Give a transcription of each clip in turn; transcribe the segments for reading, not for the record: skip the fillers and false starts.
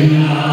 Yeah.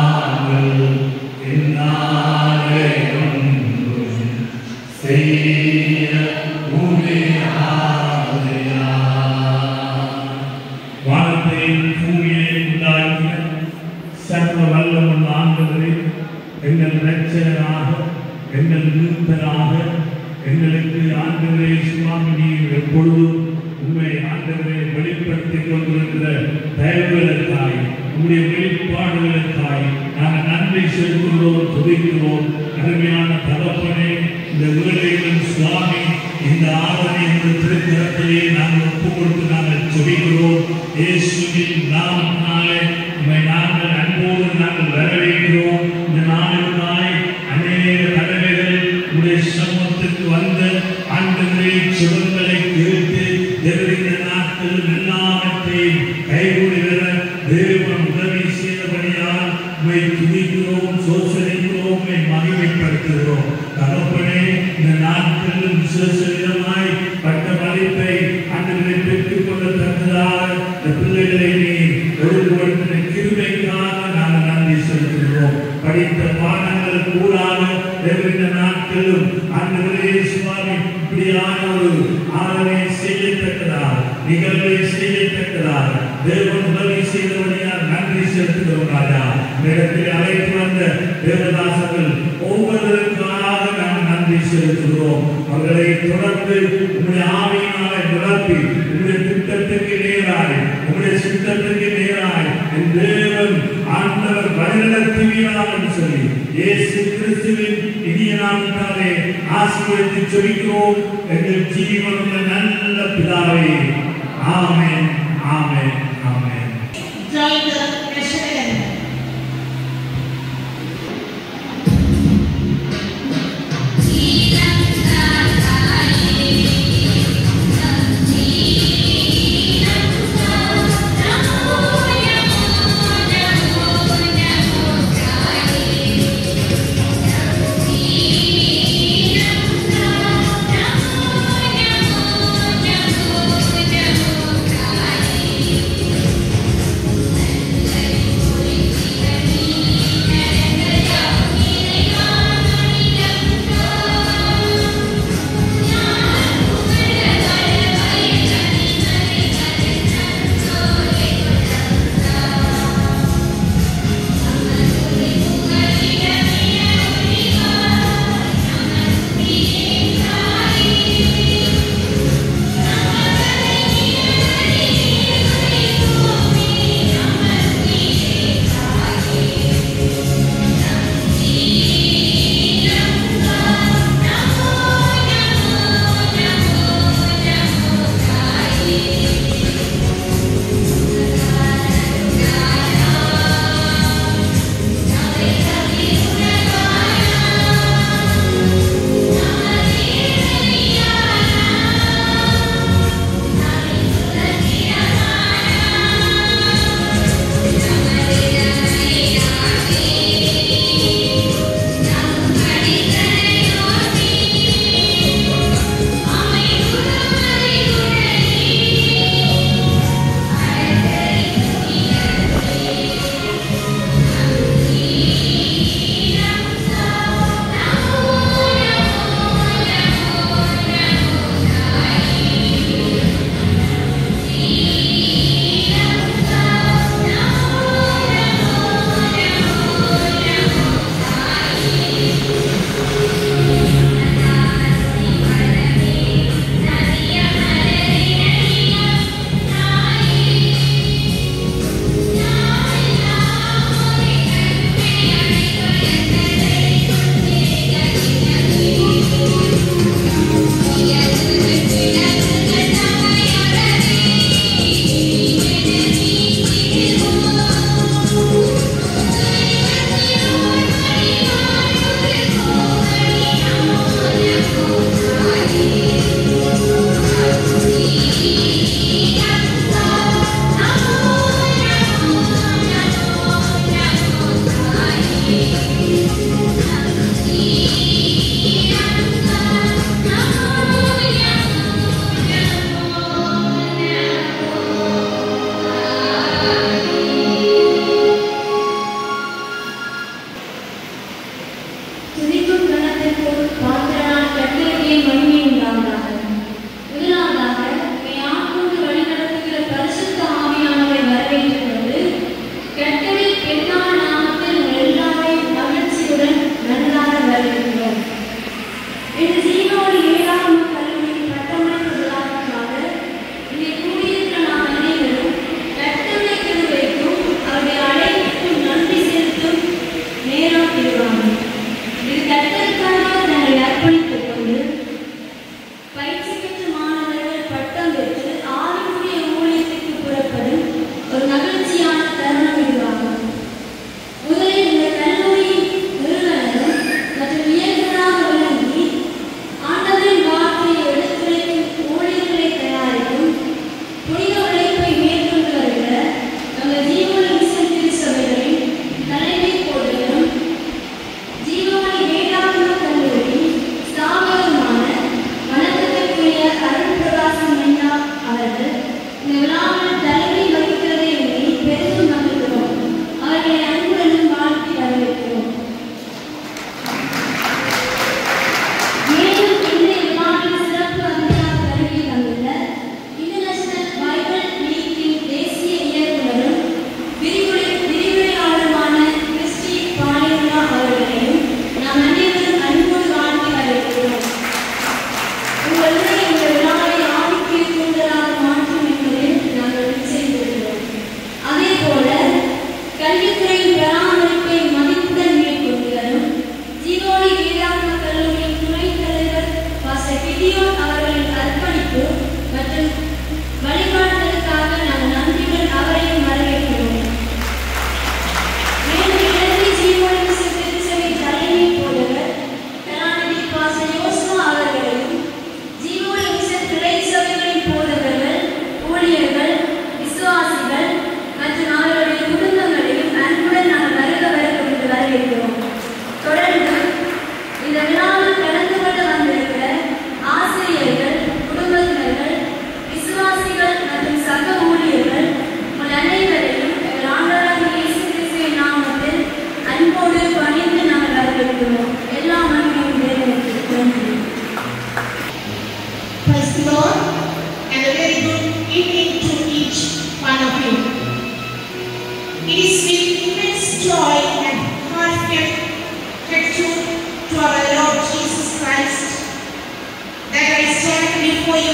you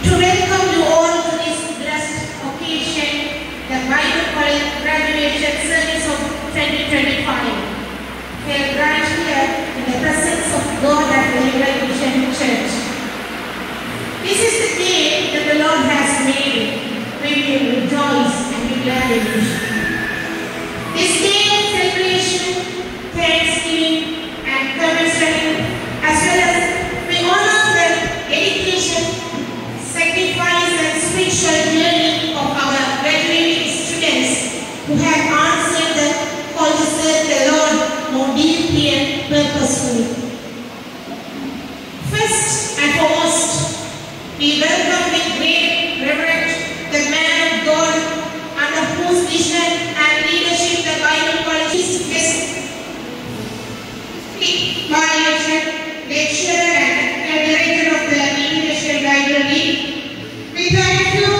to welcome you all to this blessed occasion, the Bible College graduation service of 2025. We are right here in the presence of God at the Living Mission Church. This is the day that the Lord has made. We will rejoice and be glad in it. This day of celebration, thanksgiving, and commemoration, as well as we honor the dedication, sacrifice, and spiritual journey of our graduating students who have answered the call to serve the Lord more deeply and purposefully. First and foremost, we welcome with great reverence the man of God under whose vision and leadership the Bible College is blessed. Lecturer and director of the International Library. We thank you,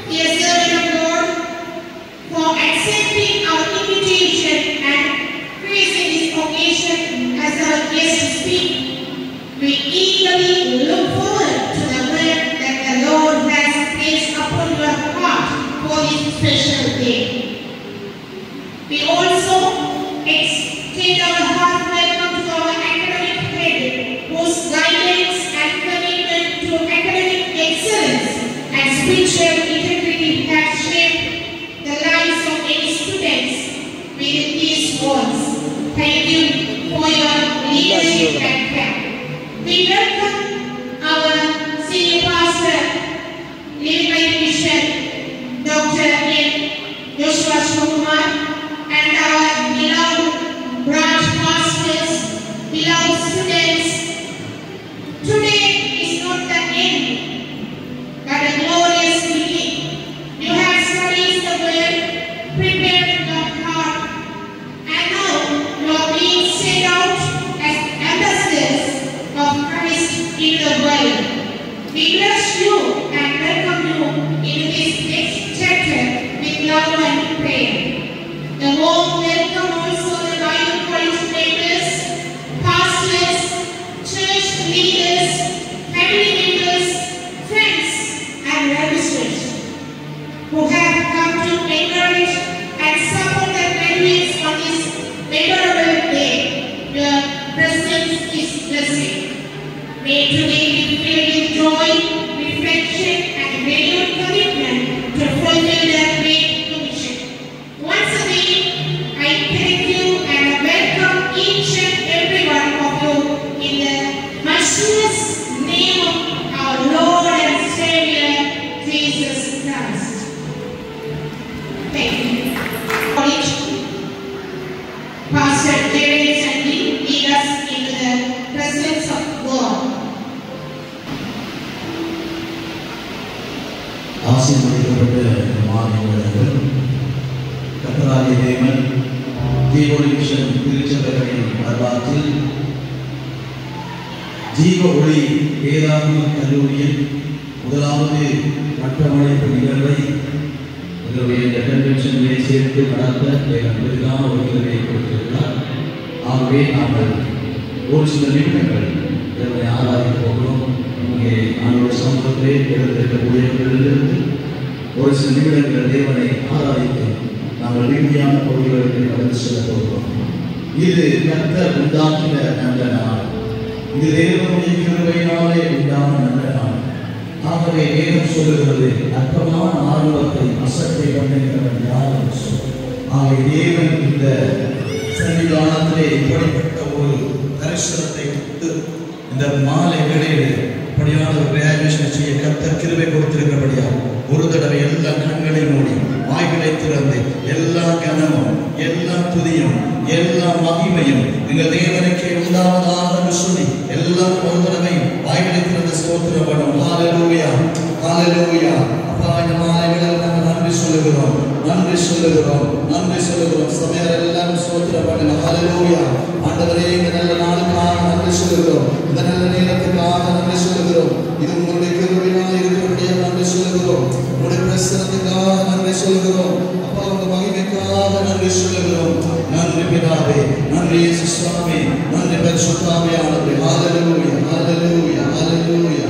dear servant of God, for accepting our invitation and praising this occasion as our guest to speak. We eagerly look forward to the word that the Lord has placed upon your heart for this special day. We also extend our heart welcome to our academic head, whose guidance and commitment to academic excellence and spiritual integrity have shaped the lives of many students within these walls. Thank you for your leadership and care. We welcome our senior pastor, Living Mission, Dr. N. Joshua Shumar, and our beloved branch pastors, beloved students. Today is not the end, but a glorious beginning. You have studied the word, prepared your heart, and now you are being sent out as ambassadors of Christ in the world. We bless you and welcome you into this next chapter with love and prayer. A warm welcome also the Bible College members, pastors, church leaders, family members, friends, and relatives who have come to encourage and support the graduates on this memorable day. Your presence is blessing. May today be filled with joy, reflection, and renewed commitment to fulfill their great commission. Once again, I thank you and welcome each and every one of you in the matchless name of our Lord and Savior, Jesus Christ. Thank you. College, Pastor Jared Sandy lead us into the presence of God. ஆசீர்வதிக்கப்பட்ட மாணவர்கள் கர்த்தராகிய தேவன் தீபொளி mission திருச்சபைகளின் வரலாற்றில் ஜீவ ஒளி வேதாகம கல்லூரியின் முதலாவது பட்டமளிப்பு நிகழ்வை எங்களுடைய இந்த கன்வென்ஷனிலே சேர்த்து நடத்த பெரிதான ஒரு நிகழ்வை கொடுத்திருக்கிறார். ஆகவே நாங்கள் ஒரு சில நிமிடங்கள் இதனை ஆராய்ந்து போகிறோம். இங்கே ஆண்டவர் சமூகத்திலே எழுந்திருக்கக்கூடியவர்களிலிருந்து ஒரு சில நிமிடங்கள் தேவனை ஆராய்ந்து நாங்கள் இறுதியான பகுதிகளுக்கு கடந்து செல்ல போகிறோம். இது கர்த்தர் உண்டாக்கின நல்ல நாள். இது தேவனுடைய கிருபையினாலே உண்டான நல்ல நாள். ஆகவே வேதம் சொல்லுகிறது அற்பமான ஆர்வத்தை அசட்டை பண்ணுகிறவன் யார் என்று சொல்லும். ஆகவே தேவன் இந்த சன்னிதானத்திலே இப்படிப்பட்ட ஒரு தரிசனத்தை கொடுத்து இந்த மாலை வேளையிலே அப்படியான ஒரு கிராஜுவேஷன் செய்ய கர்த்தர் கிருபை கொடுத்திருக்கிறபடியா ஒரு தடவை எல்லா கண்களை மூடி வாய்களை திறந்து எல்லா கனமும் எல்லா துதியும் எல்லா மகிமையும் எங்கள் தேவனுக்கே உண்டாவதாக என்று சொல்லி எல்லாம் ஒரு தடவை வாய்களை திறந்து ஸ்தோத்திரப்படும். ஹல்லேலூயா, ஹல்லேலூயா. அப்பா, இந்த மாலை வேளையில் நாங்கள் நன்றி சொல்லுகிறோம், நன்றி சொல்லுகிறோம், நன்றி சொல்லுகிறோம். சபையார் எல்லாரும் ஸ்தோத்திரப்படுங்க. ஹல்லேலூயா. ஆண்டவரே, இந்த நல்ல நாளுக்காக நன்றி சொல்லுகிறோம், இந்த நல்ல நேரத்துக்காக நன்றி சொல்லுகிறோம். இது உங்களுடைய கிருபையினால் இருக்கிறபடியாக நன்றி சொல்லுகிறோம். உங்களுடைய பிரசன்னத்துக்காக நன்றி சொல்லுகிறோம். அப்பா, உங்க மகிமைக்காக நன்றி சொல்லுகிறோம். நன்றி பிதாவே, நன்றி இயேசு சுவாமி, நன்றி பரிசுத்த ஆவியானவரே. ஹல்லேலூயா, ஹல்லேலூயா, ஹல்லேலூயா.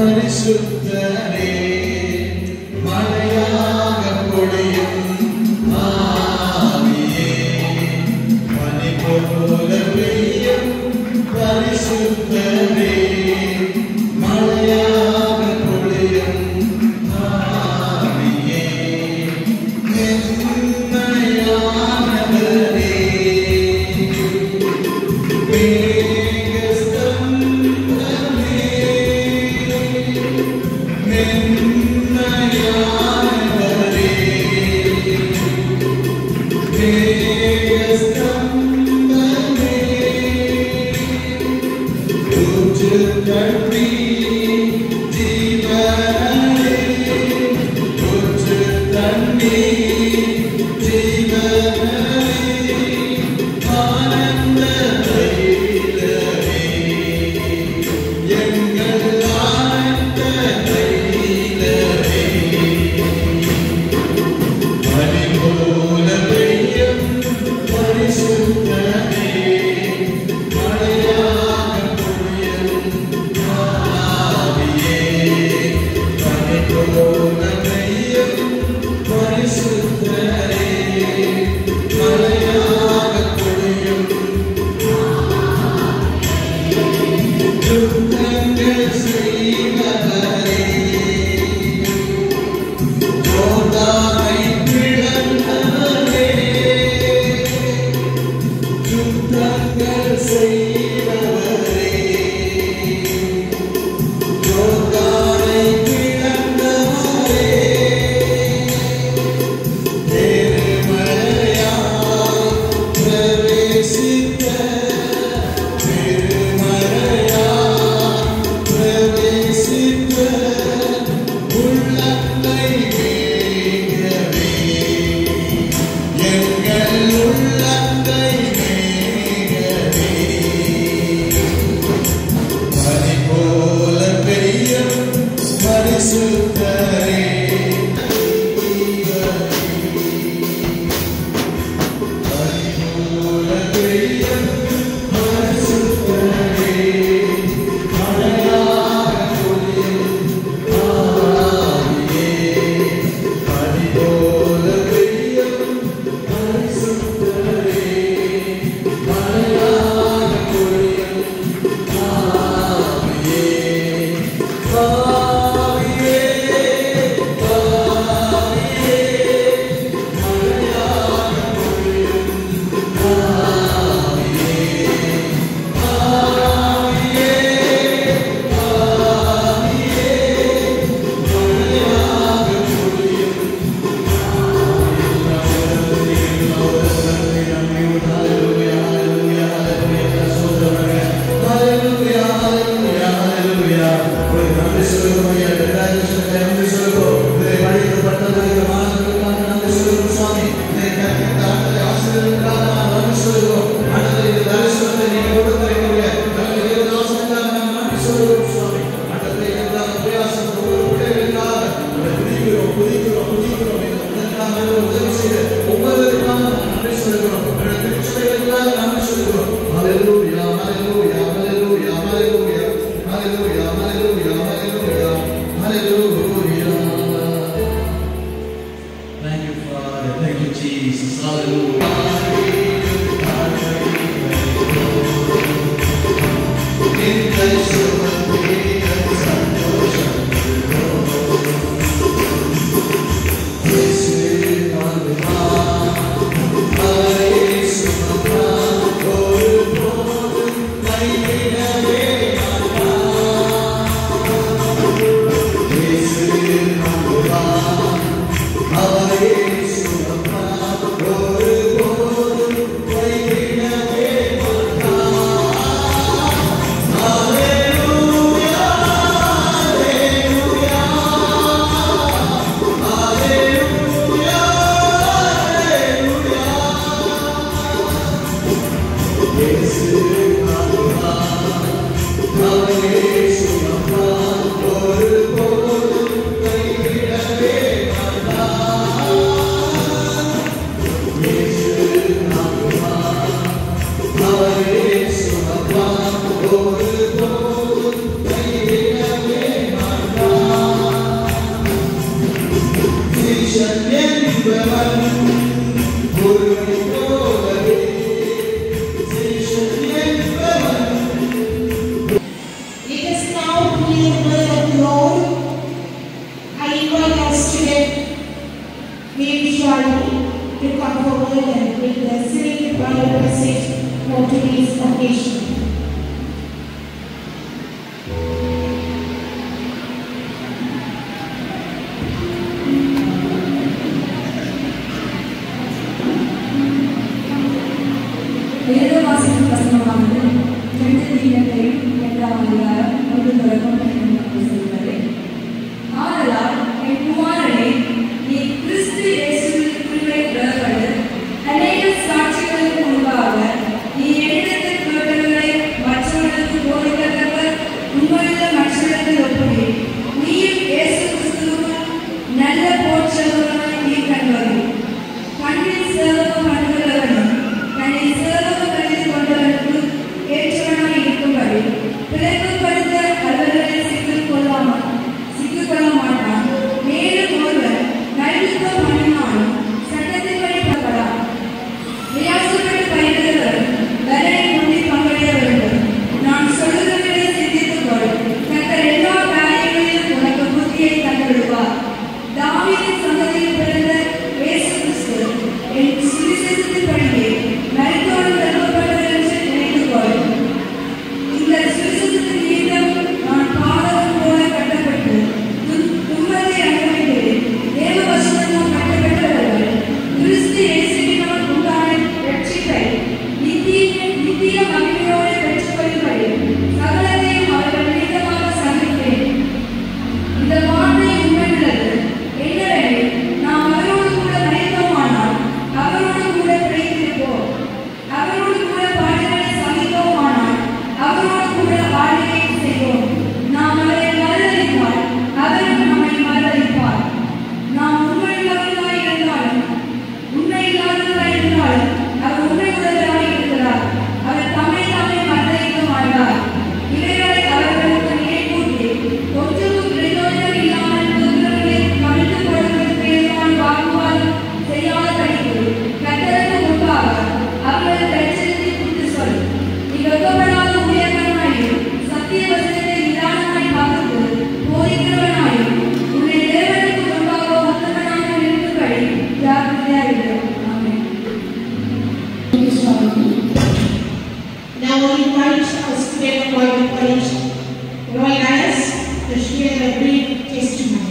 பரிசுத்தரே மழையாக பொழியும் ஆவியே பனி போல பெய்யும் பரிசுத்தரே மழையாக பொழியும் ஆவியே மென்மையானவரே Oh, yeah. share a brief testimony.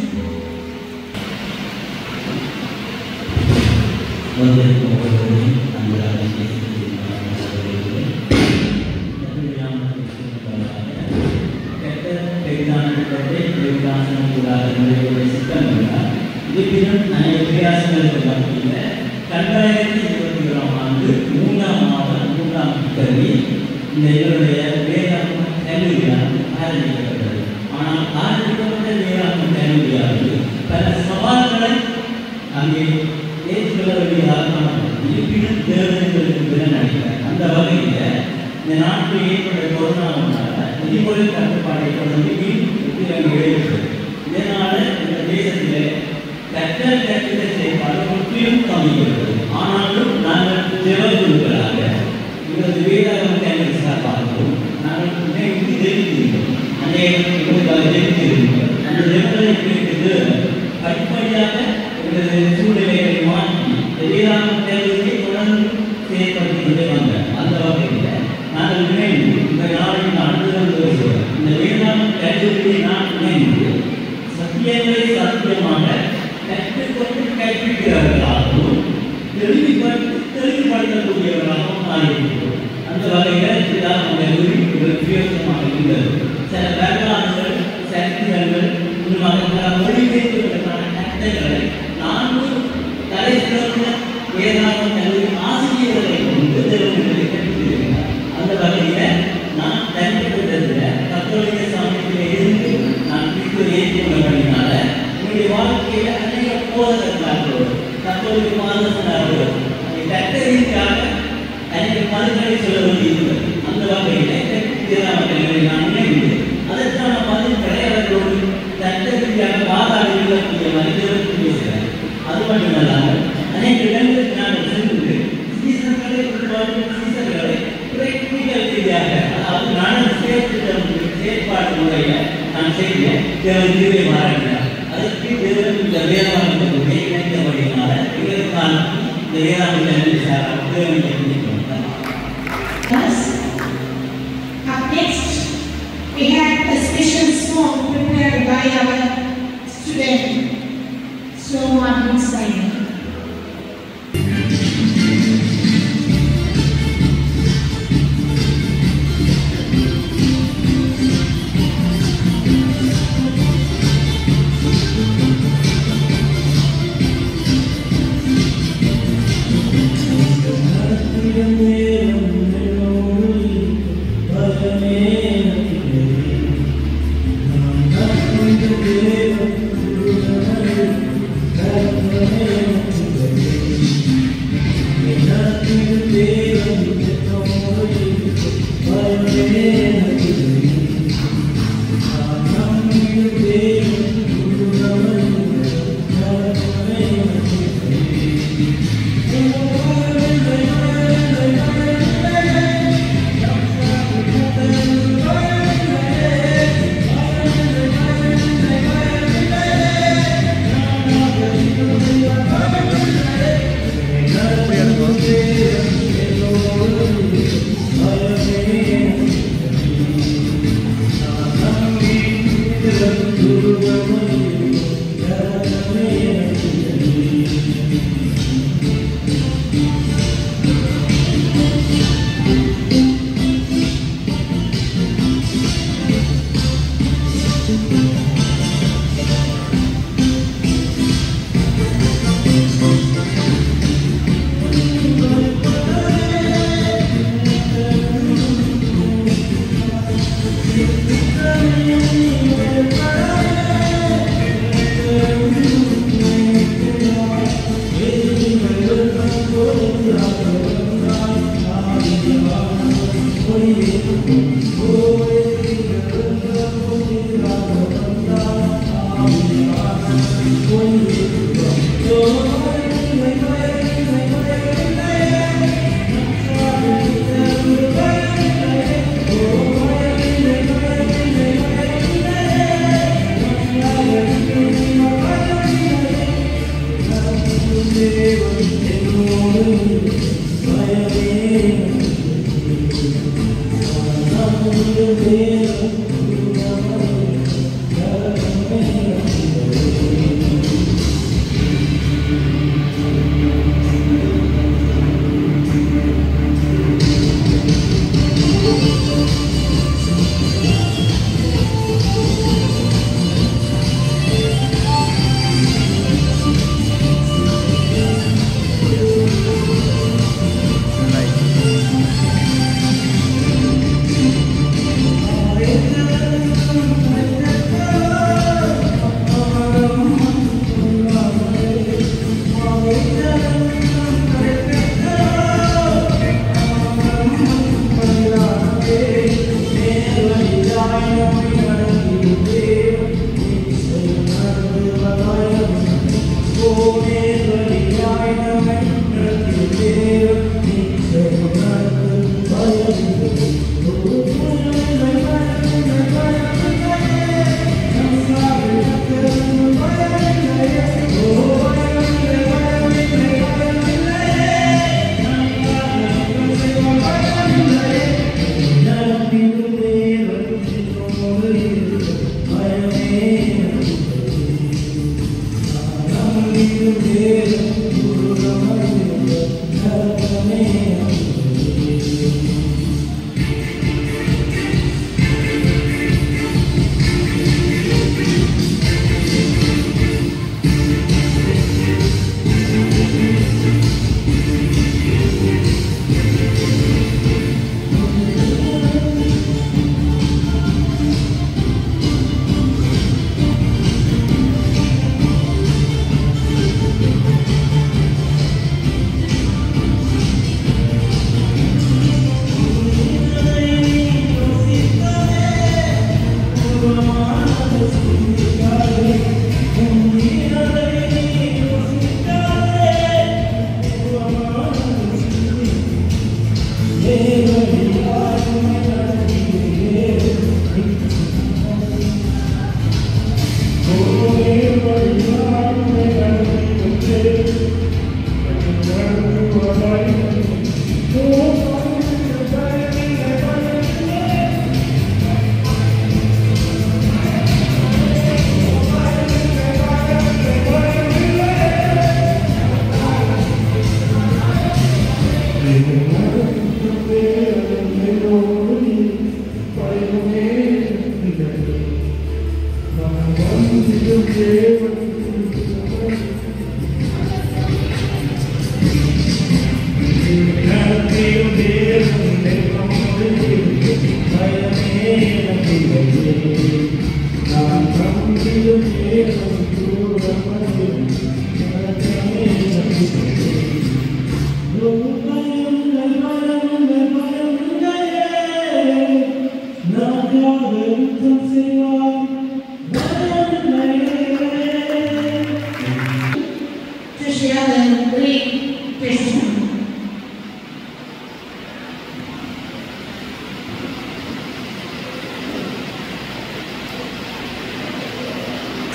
Up next, we have a special song prepared by our student, Snow Martin Simon.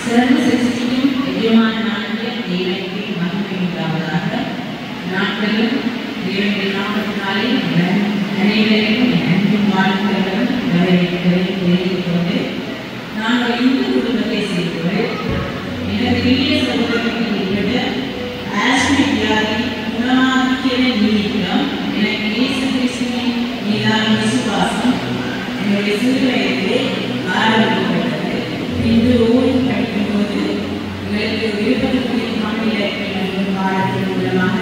சிறந்த சிருஷ்டியும் எஜமானாகிய தேவனுக்கு மகிமை உண்டாவதாக. நாட்களும் தேவனுடைய நாமத்தினாலே அனைவரையும் அன்பும் வாழ்த்துக்களும் வரவேற்பதையும் தெரிவித்துக் கொண்டு, நாங்கள் இந்து குடும்பத்தை சேர்ந்தவர்கள். எனது இளைய சகோதரருக்கு ஏற்பட்ட ஆஸ்மி வியாதி குணமாக்கிய நிமித்தம் எனக்கு இயேசு கிறிஸ்துவின் மீதான விசுவாசம் என்னுடைய சிறு வயதிலே ஆரம்பிக்கப்பட்டது. இன்று ஓய்வு படிக்கும்போது எங்களுக்கு விருப்பத்துக்குரிய மாநில பாடத்தின் மூலமாக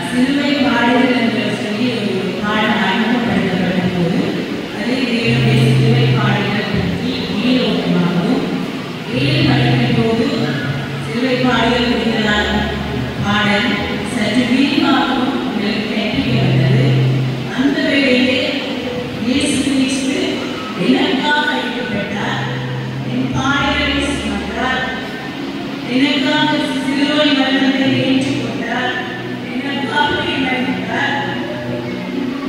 சிலுவை பாடல்கள் என்று சொல்லி ஒரு பாடம் அறிமுகப்படுத்தப்பட்ட போது அதில் தேவனுடைய சிலுவை பாடல்கள் பற்றி மேலோட்டமாகவும், வேலை படிக்கும் போது சிலுவை பாடல்கள் குறித்ததான பாடல் சற்று விரிவாகவும் எங்களுக்கு கற்பிக்க வந்தது. அந்த வேளையிலே இயேசு கிறிஸ்து எனக்காக அளிக்கப்பட்டார், என் பாடல்களை சுமந்தார், எனக்காக சிலுவை மரணத்தை ஏற்றுக்கொண்டார், எனக்காகவே மரித்தார்,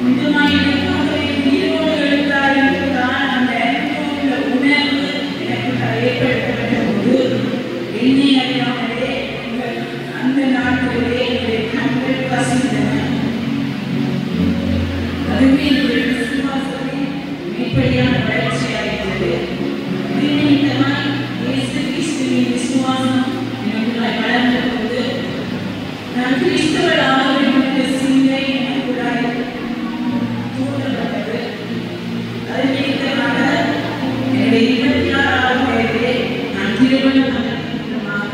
நிஜமாய் எனக்காகவே உயிரோடு எழுந்தார் என்பதுதான் அந்த அன்புள்ள உணர்வு எனக்கு ஏற்படுத்தப்பட்ட போது என்னை அறியாமலே அந்த நாட்களிலே என்னுடைய கண்கள் கசிந்தன. அதுவே என்னுடைய விசுவாசத்தின் மேற்படியான வளர்ச்சி அடைந்தது. நிமித்தமாய் இயேசு கிறிஸ்துவின் விசுவாசம் எனக்குள்ளாய் வளர்ந்த போது நான் கிறிஸ்தவர் ஆக வேண்டும் என்ற சிந்தை எனக்குள்ளாய் தூண்டப்பட்டது. அது நிமித்தமாக என்னுடைய 26வது வயதிலே நான் திருமணம் மூலமாக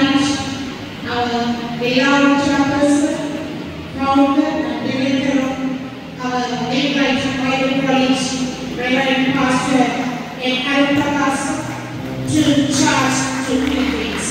invite our beloved chairperson, founder and director of our Midnight Bible College, Reverend Pastor and Alpha to charge to greetings.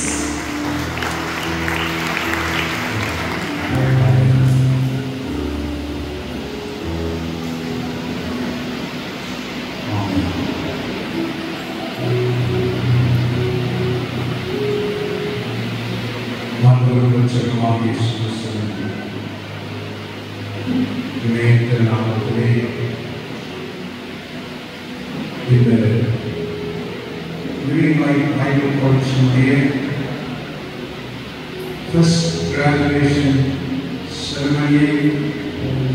First graduation ceremony,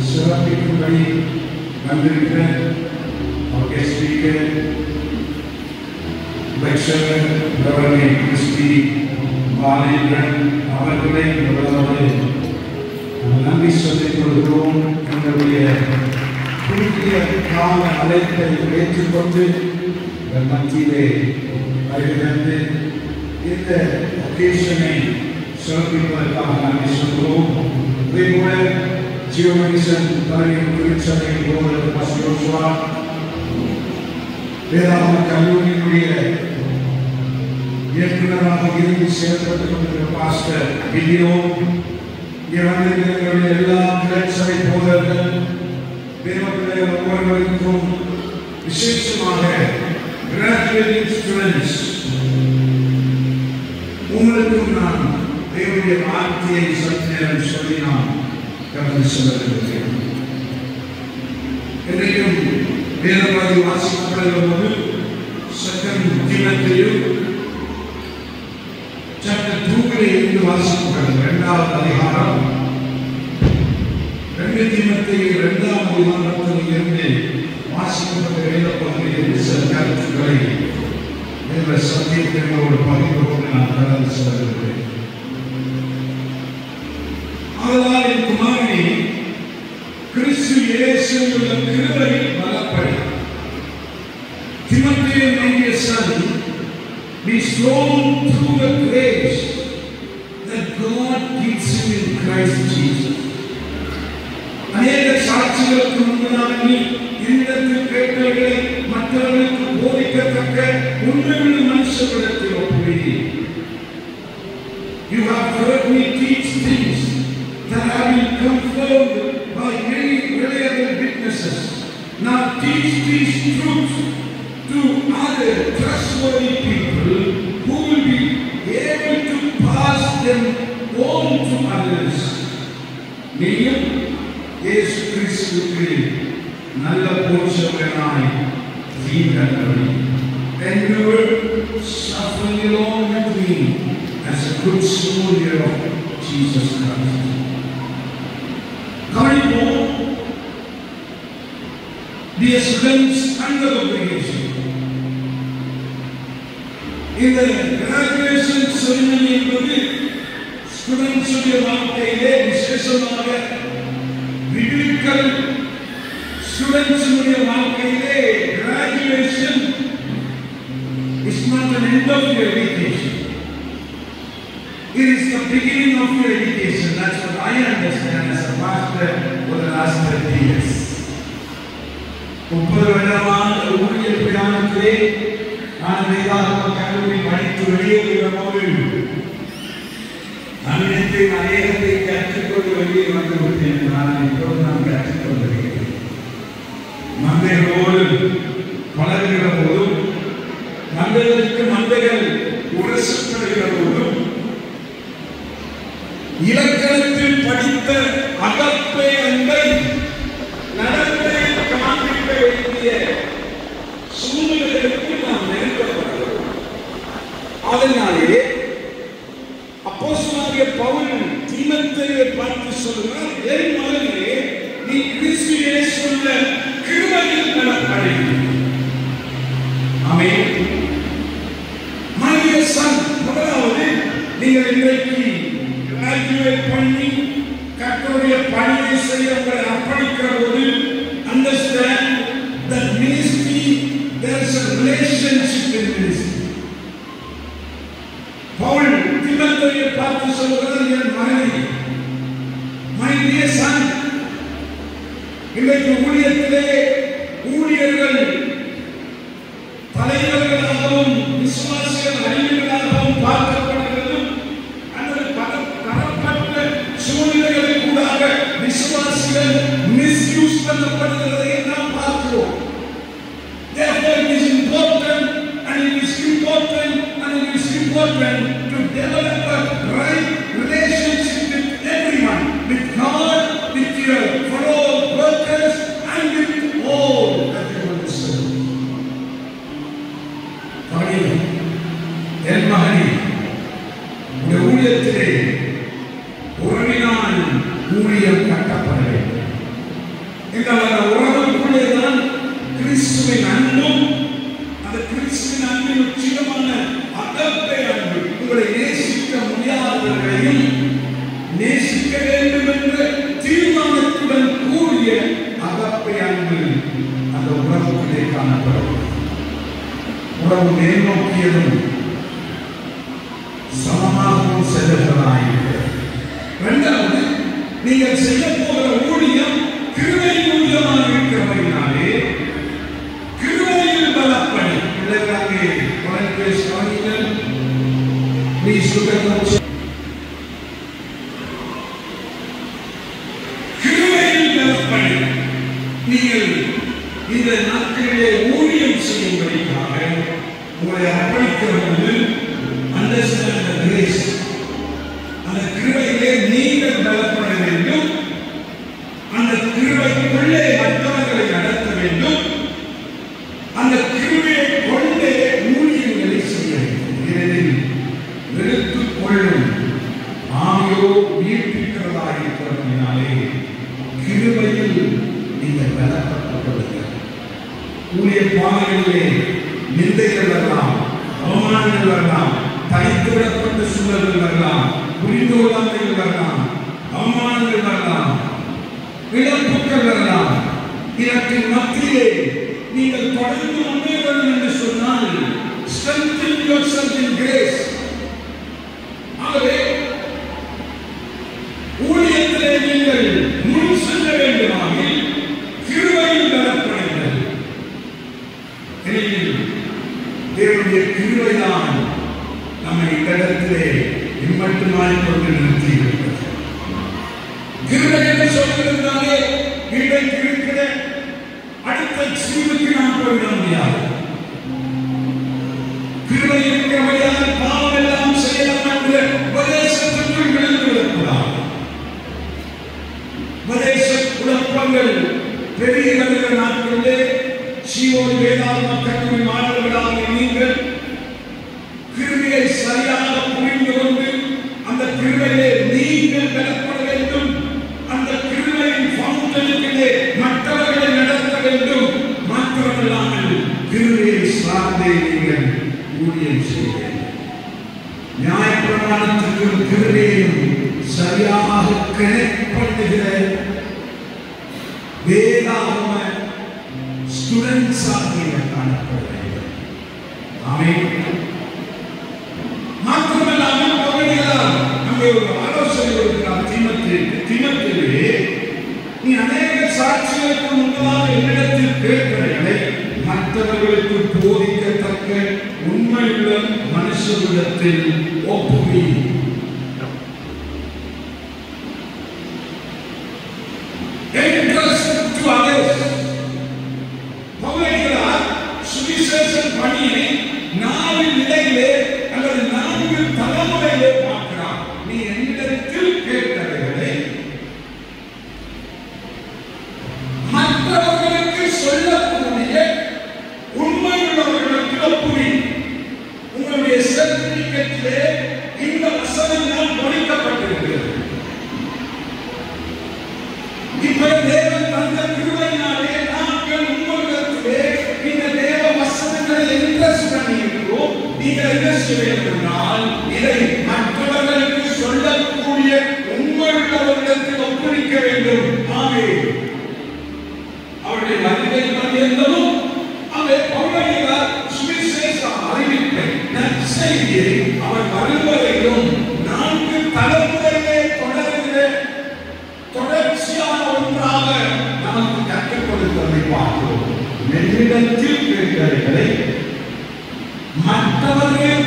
சிறப்பிக்கும்படி வந்திருக்கிற our guest speaker, lecturer, Reverend Christy Balendran அவர்களை முதலாவது நன்றி சொல்லிக் கொள்கிறோம். எங்களுடைய குறுகிய கால அழைப்பை ஏற்றுக்கொண்டு மத்தியிலே வருகிறது. இந்த ஒகேஷனை சிறப்பிப்பதற்காக நன்றி சொல்கிறோம். அதேபோல ஜீவமனிசன் தலைவர் திருச்சபை போதகர் பாஸ்டர் யோசுவா, வேதாகம கல்லூரியினுடைய இயக்குநராக இருந்து செயல்பட்டுக் கொண்டிருக்கிற பாஸ்டர் கிதியோன், இங்கே வந்திருக்கிற எல்லா திருச்சபை போதகர்கள், தேவப்பிள்ளைகள் ஒவ்வொருவருக்கும் விசேஷமாக graduating students, உங்களுக்கும் நான் தேவனுடைய வார்த்தையை சற்று நேரம் சொல்லி நான் கடந்து செல்கிறேன். இன்றைக்கும் வேதவாதி வாசிக்கப்படுகிற போது 2 தீமோத்தேயு chapter 2 இருந்து வாசிக்கப்படுகிறது. 2வது அதிகாரம் 2 தீமோத்தேயு 2வது அதிகாரத்தில் இருந்து வாசிக்கப்பட்ட வேத பகுதியில் சில கருத்துக்களை இந்த சத்தியத்தோடு பகிர்ந்து கொண்டு நான் கடந்து செல்கிறேன். அதனால் என் குமாரனே, கிறிஸ்து இயேசுவில் உள்ள கிருபையில் பலப்படு. Timothy, my dear son, be strong through the grace that God gives you in Christ Jesus. அநேக சாட்சிகளுக்கு முன்பதாக நீ என்னிடத்தில் கேட்டவர்களை மற்றவர்களுக்கு போதிக்கத்தக்க உண்மையுள்ள மனுஷர்களிடத்தில் ஒப்புவி. You have heard me teach things that have been confirmed by many reliable witnesses. Now teach these truths to other trustworthy people who will be able to pass them on to others. நீயும் இயேசு கிறிஸ்துவுக்கு நல்ல போஷகனாய் ஜீவிக்கிறவனே, and you will suffer along with me as a good soldier of Jesus Christ. கவனிப்போம், dear students under the congregation, இந்த graduation ceremony என்பது students உடைய வாழ்க்கையிலே விசேஷமாக biblical students உடைய வாழ்க்கையிலே graduation is not an end of your education. It is the beginning of your education. That's what I understand as a pastor for the last 30 years. 30 வருடமான ஊழிய பிரயாணத்திலே நான் வேதாகம கல்லூரி படித்து வெளியேறுகிற போது அனைத்தை அநேகத்தை கற்றுக்கொண்டு வெளியே வந்து விட்டேன். நான் இப்போது நான் கற்றுக்கொண்டிருக்கிறேன். மந்தைகளோடு பழகுகிற போதும், மந்தைகளுக்கு மந்தைகள் உரசப்படுகிற போதும், இலக்கணத்தில் படித்த அகப்பை அன்பை நடத்தை காண்பிக்க வேண்டிய சூழ்நிலைகளுக்கு நாம் நெருக்கப்படுகிறோம். அதனாலே அப்போஸ்தலனாகிய பவுல் தீமோத்தேயுவை பார்த்து சொல்கிறார், என் மகனே, நீ கிறிஸ்து இயேசுவில் கிருபையில் பலப்படு. ஆமென். My dear son, முதலாவது நீங்கள் இன்றைக்கு கிராஜுவேட் பண்ணி கர்த்தருடைய பணியை செய்ய உங்களை அர்ப்பணிக்கிற போது understand that ministry, there is a relationship in ministry. Pavul தீமோத்தேயுவை தீமோத்தேயுவை பார்த்து சொல்கிறார், என் மகனே, my dear son, இன்றைக்கு ஊழியத்திலே ஊழியர்கள் தலைவர்களாகவும் விசுவாசிகள் அறிஞர்களாகவும் பார்க்கப்படுகிறதும் அல்லது தரப்பட்ட சூழ்நிலைகளில் கூடாக விசுவாசிகள் மிஸ்யூஸ் பண்ணப்படுகிறதை நாம் பார்க்கிறோம். Therefore it is important and it is important to develop a right relationship with everyone, with God, with your fellow workers and with all that you want to serve. என் மகனே, இந்த ஊழியத்திலே உறவினால் ஊழியம் கட்டப்பட வேண்டும். இந்த உறவுக்குள்ளேதான் கிறிஸ்துவின் அன்பும் அந்த கிறிஸ்துவின் அன்பின் உச்சிதமான அகப்பை அன்பு, உங்களை நேசிக்க முடியாதவர்களையும் நேசிக்க வேண்டும் என்ற தீர்மானத்துடன் கூடிய அகப்பை அன்பு அந்த உறவுக்குள்ளே காணப்படும். உறவு மேல்நோக்கியதும் சமமாகவும் செல்லுகிறதாயிருக்கிறது. இரண்டாவது, நீங்கள் செய்ய போகிற ஊழியம் கிருபை ஊழியமாக இருக்கிறபடினாலே கிருபையில் பலப்படி. பிள்ளைகளாக தொலைபேசி கவனிங்கள். Please look at the கிருபையில் பலப்படி. நீங்கள் இந்த நாட்களிலே ஊழியம் செய்யும்படியாக உங்களை அர்ப்பணிக்கிறது. Understand the grace. அந்த கிருபையிலே நீங்கள் பலப்பட வேண்டும். அந்த கிருபைக்குள்ளே மற்றவர்களை நடத்த வேண்டும். அந்த கிருபையை கொண்டே ஊழியங்களை செய்ய வேண்டும். ஏனெனில் வெறுத்துக் கொள்ளும் ஆவியோ உயிர்ப்பிக்கிறதாக இருக்கிறதுனாலே கிருபையில் நீங்கள் பலப்பட்டுள்ளீர்கள். ஊழிய பாதைகளிலே நிந்தைகள் வரலாம், அவமானங்கள் வரலாம், தனித்துவிடப்பட்ட சூழல்கள் வரலாம், புரிந்து கொள்ளாமைகள் வரலாம், அவமானங்கள் வரலாம், இழப்புகள் வரலாம். இதற்கு மத்தியிலே நீங்கள் தொடர்ந்து முன்னேற வேண்டும் என்று சொன்னால் strengthen yourself in grace. ஆகவே ஊழியத்திலே நீங்கள் முன் செல்ல வேண்டுமானால் கிருபையில் பலப்படுங்கள். தேவனுடைய கிருபைதான் நம்மை இந்த இடத்திலே இம்மட்டுமாய் கொண்டு நிறுத்தியிருக்கிறது. கிருபை என்று சொல்வதற்காலே இன்றைக்கு இருக்கிற அடுத்த சீவுக்கு நாம் போய்விட முடியாது. கிருபை இருக்கிறபடியால் பாவம் எல்லாம் செய்யலாம் என்ற உபதேசத்திற்குள் விழுந்துவிடக்கூடாது. உபதேச குழப்பங்கள் பெரிய வருகிற நாட்களிலே சீயோன் வேதாகம கல்வி மாணவர்களாக நீங்கள் கிருபையை சரியாக புரிந்து கொண்டு அந்த கிருபையிலே நீங்கள் பலப்பட வேண்டும். அந்த கிருபையின் ஃபவுண்டனுக்குள்ளே மற்றவர்களை நடத்த வேண்டும். மாத்திரமல்லாமல் கிருபையை சார்ந்தே நீங்கள் ஊழியம் செய்ய வேண்டும். நியாயப்பிரமாணத்திற்கும் கிருபையையும் சரியாக கனெக்ட் பண்ணுகிற வேதாகம ஸ்டூடெண்ட்ஸ் ஆகிய காணப்பட வேண்டும். ஆமென். மாத்திரமல்லாமல் பவுலடிகளார் அங்கே ஒரு ஆலோசனை கொடுக்கிறார் தீமோத்தேயுவே, நீ அநேக சாட்சிகளுக்கு முன்பதாக என்னிடத்தில் கேட்கிறதை மற்றவர்களுக்கு போதிக்கத்தக்க உண்மையுள்ள மனுஷனிடத்தில் ஒப்புவி. சுவிசேஷன் பணியை 4 நிலையிலே அல்லது 4 தலைமுறையிலே பார்க்கிறார். நீ என்னிடத்தில் கேட்டவைகளை மற்றவர்களுக்கு சொல்லக்கூடிய உண்மையுள்ளவர்களுக்கு ஒப்புவி. உங்களுடைய சர்டிபிகேட்டிலே இந்த வசனங்கள் பொறிக்கப்பட்டிருக்கிறது. இப்ப தேவன் தந்த கிருபையினாலே நாங்கள் உங்களிடத்திலே இந்த தேவ வசனங்களை இன்ட்ரெஸ்ட் பண்ணியிருக்கிறோம். நீங்கள் என்ன செய்ய வேண்டும் என்றால் இதை மற்றவர்களுக்கு சொல்லக்கூடிய உண்மையுள்ளவர்களிடத்தில் ஒப்புவிக்க வேண்டும். ஆமென். அவருடைய வருகை பரியந்தமும் அவை பவுலடிகளார் சுவிசேஷ அறிவிப்பை நற்செய்தியை அவர் வருவதையும்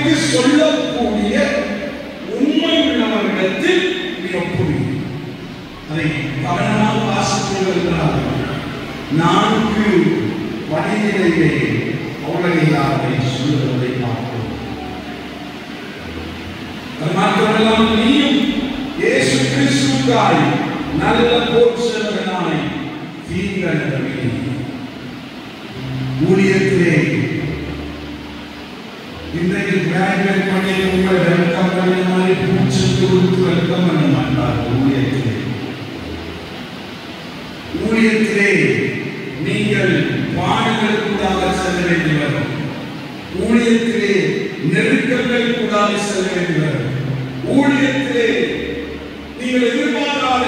என்று சொல்லக்கூடிய உண்மை உள்ளவர்களிடத்தில் நீ ஒப்புவி. அதை கவனமாக வாசித்திருக்கிறார். 4 படிநிலையிலே அவர்களை சொல்லுவதை பார்க்கிறோம். அது மாத்திரமல்லாமல் நீயும் இயேசு கிறிஸ்துவுக்காய் நல்ல போர்ச்சவனாய் தீங்கடவில்லை. ஊழியத்திலே இன்றைக்கு கிராஜுவேட் பண்ணி உங்களை வெல்கம் பண்ண மாதிரி பூச்சி கொடுத்து வெல்கம் பண்ண மாட்டார். ஊழியத்திலே நீங்கள் பாடுகளுக்குள்ளாக செல்ல வேண்டி வரும். ஊழியத்திலே நெருக்கங்கள் கூடாக செல்ல வேண்டி வரும். ஊழியத்திலே நீங்கள் எதிர்பாராத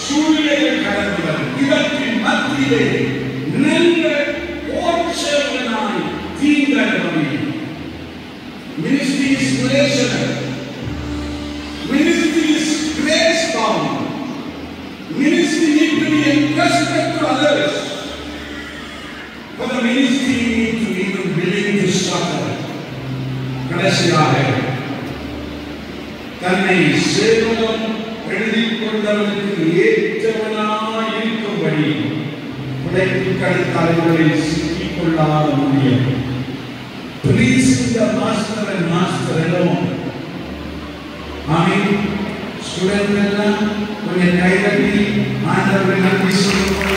சூழ்நிலைகள் கடந்து வரும். இவற்றின் மத்தியிலே நல்ல போர்ச்சவனாய் தீங்கடவில்லை. Ministry is relational. Ministry is grace bound. Ministry need to be entrusted to others. For the ministry need to be willing to suffer. கடைசியாக தன்னை சேவகம் எழுதிக் கொண்டவனுக்கு ஏற்றவனாய் இருக்கும்படி உடைப்பு கடுத்தாளர்களில் சிக்கிக் கொள்ளாத முடியும். Pleasing the master and master alone. Amen. Student எல்லாம் கொஞ்சம் கைதட்டி ஆண்டவரை நன்றி சொல்லுவோம்.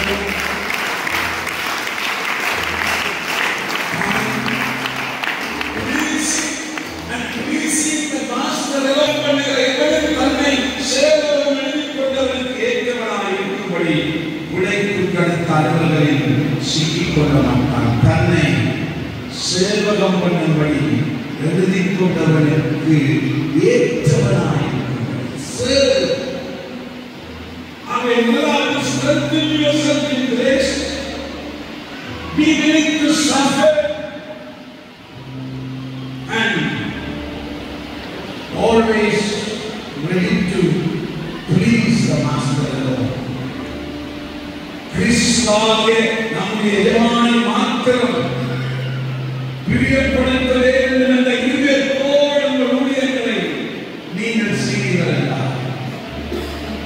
Pleasing the master alone பண்ணுகிற எவனும் தன்னை சேவகம் எழுதிக் கொண்டவனுக்கு ஏற்றவனாய் இருக்கும்படி உடைப்பு கடுத்தாளர்களில் சிக்கிக் கொள்ள மாட்டான். தன்னை சேவகம் பண்ணும்படி எழுதிக் கொண்டவனுக்கு ஏற்றவனாய் அவன் முதலாவது strengthen yourself in grace, be willing to suffer and always ready to please the master alone. கிறிஸ்துவாகிய நம்முடைய எஜமானை மாத்திரம் பிரியப்படுத்த வேண்டும் என்ற இதயத்தோடு உங்கள் ஊழியர்களை நீங்கள் செய்கிறீர்களா?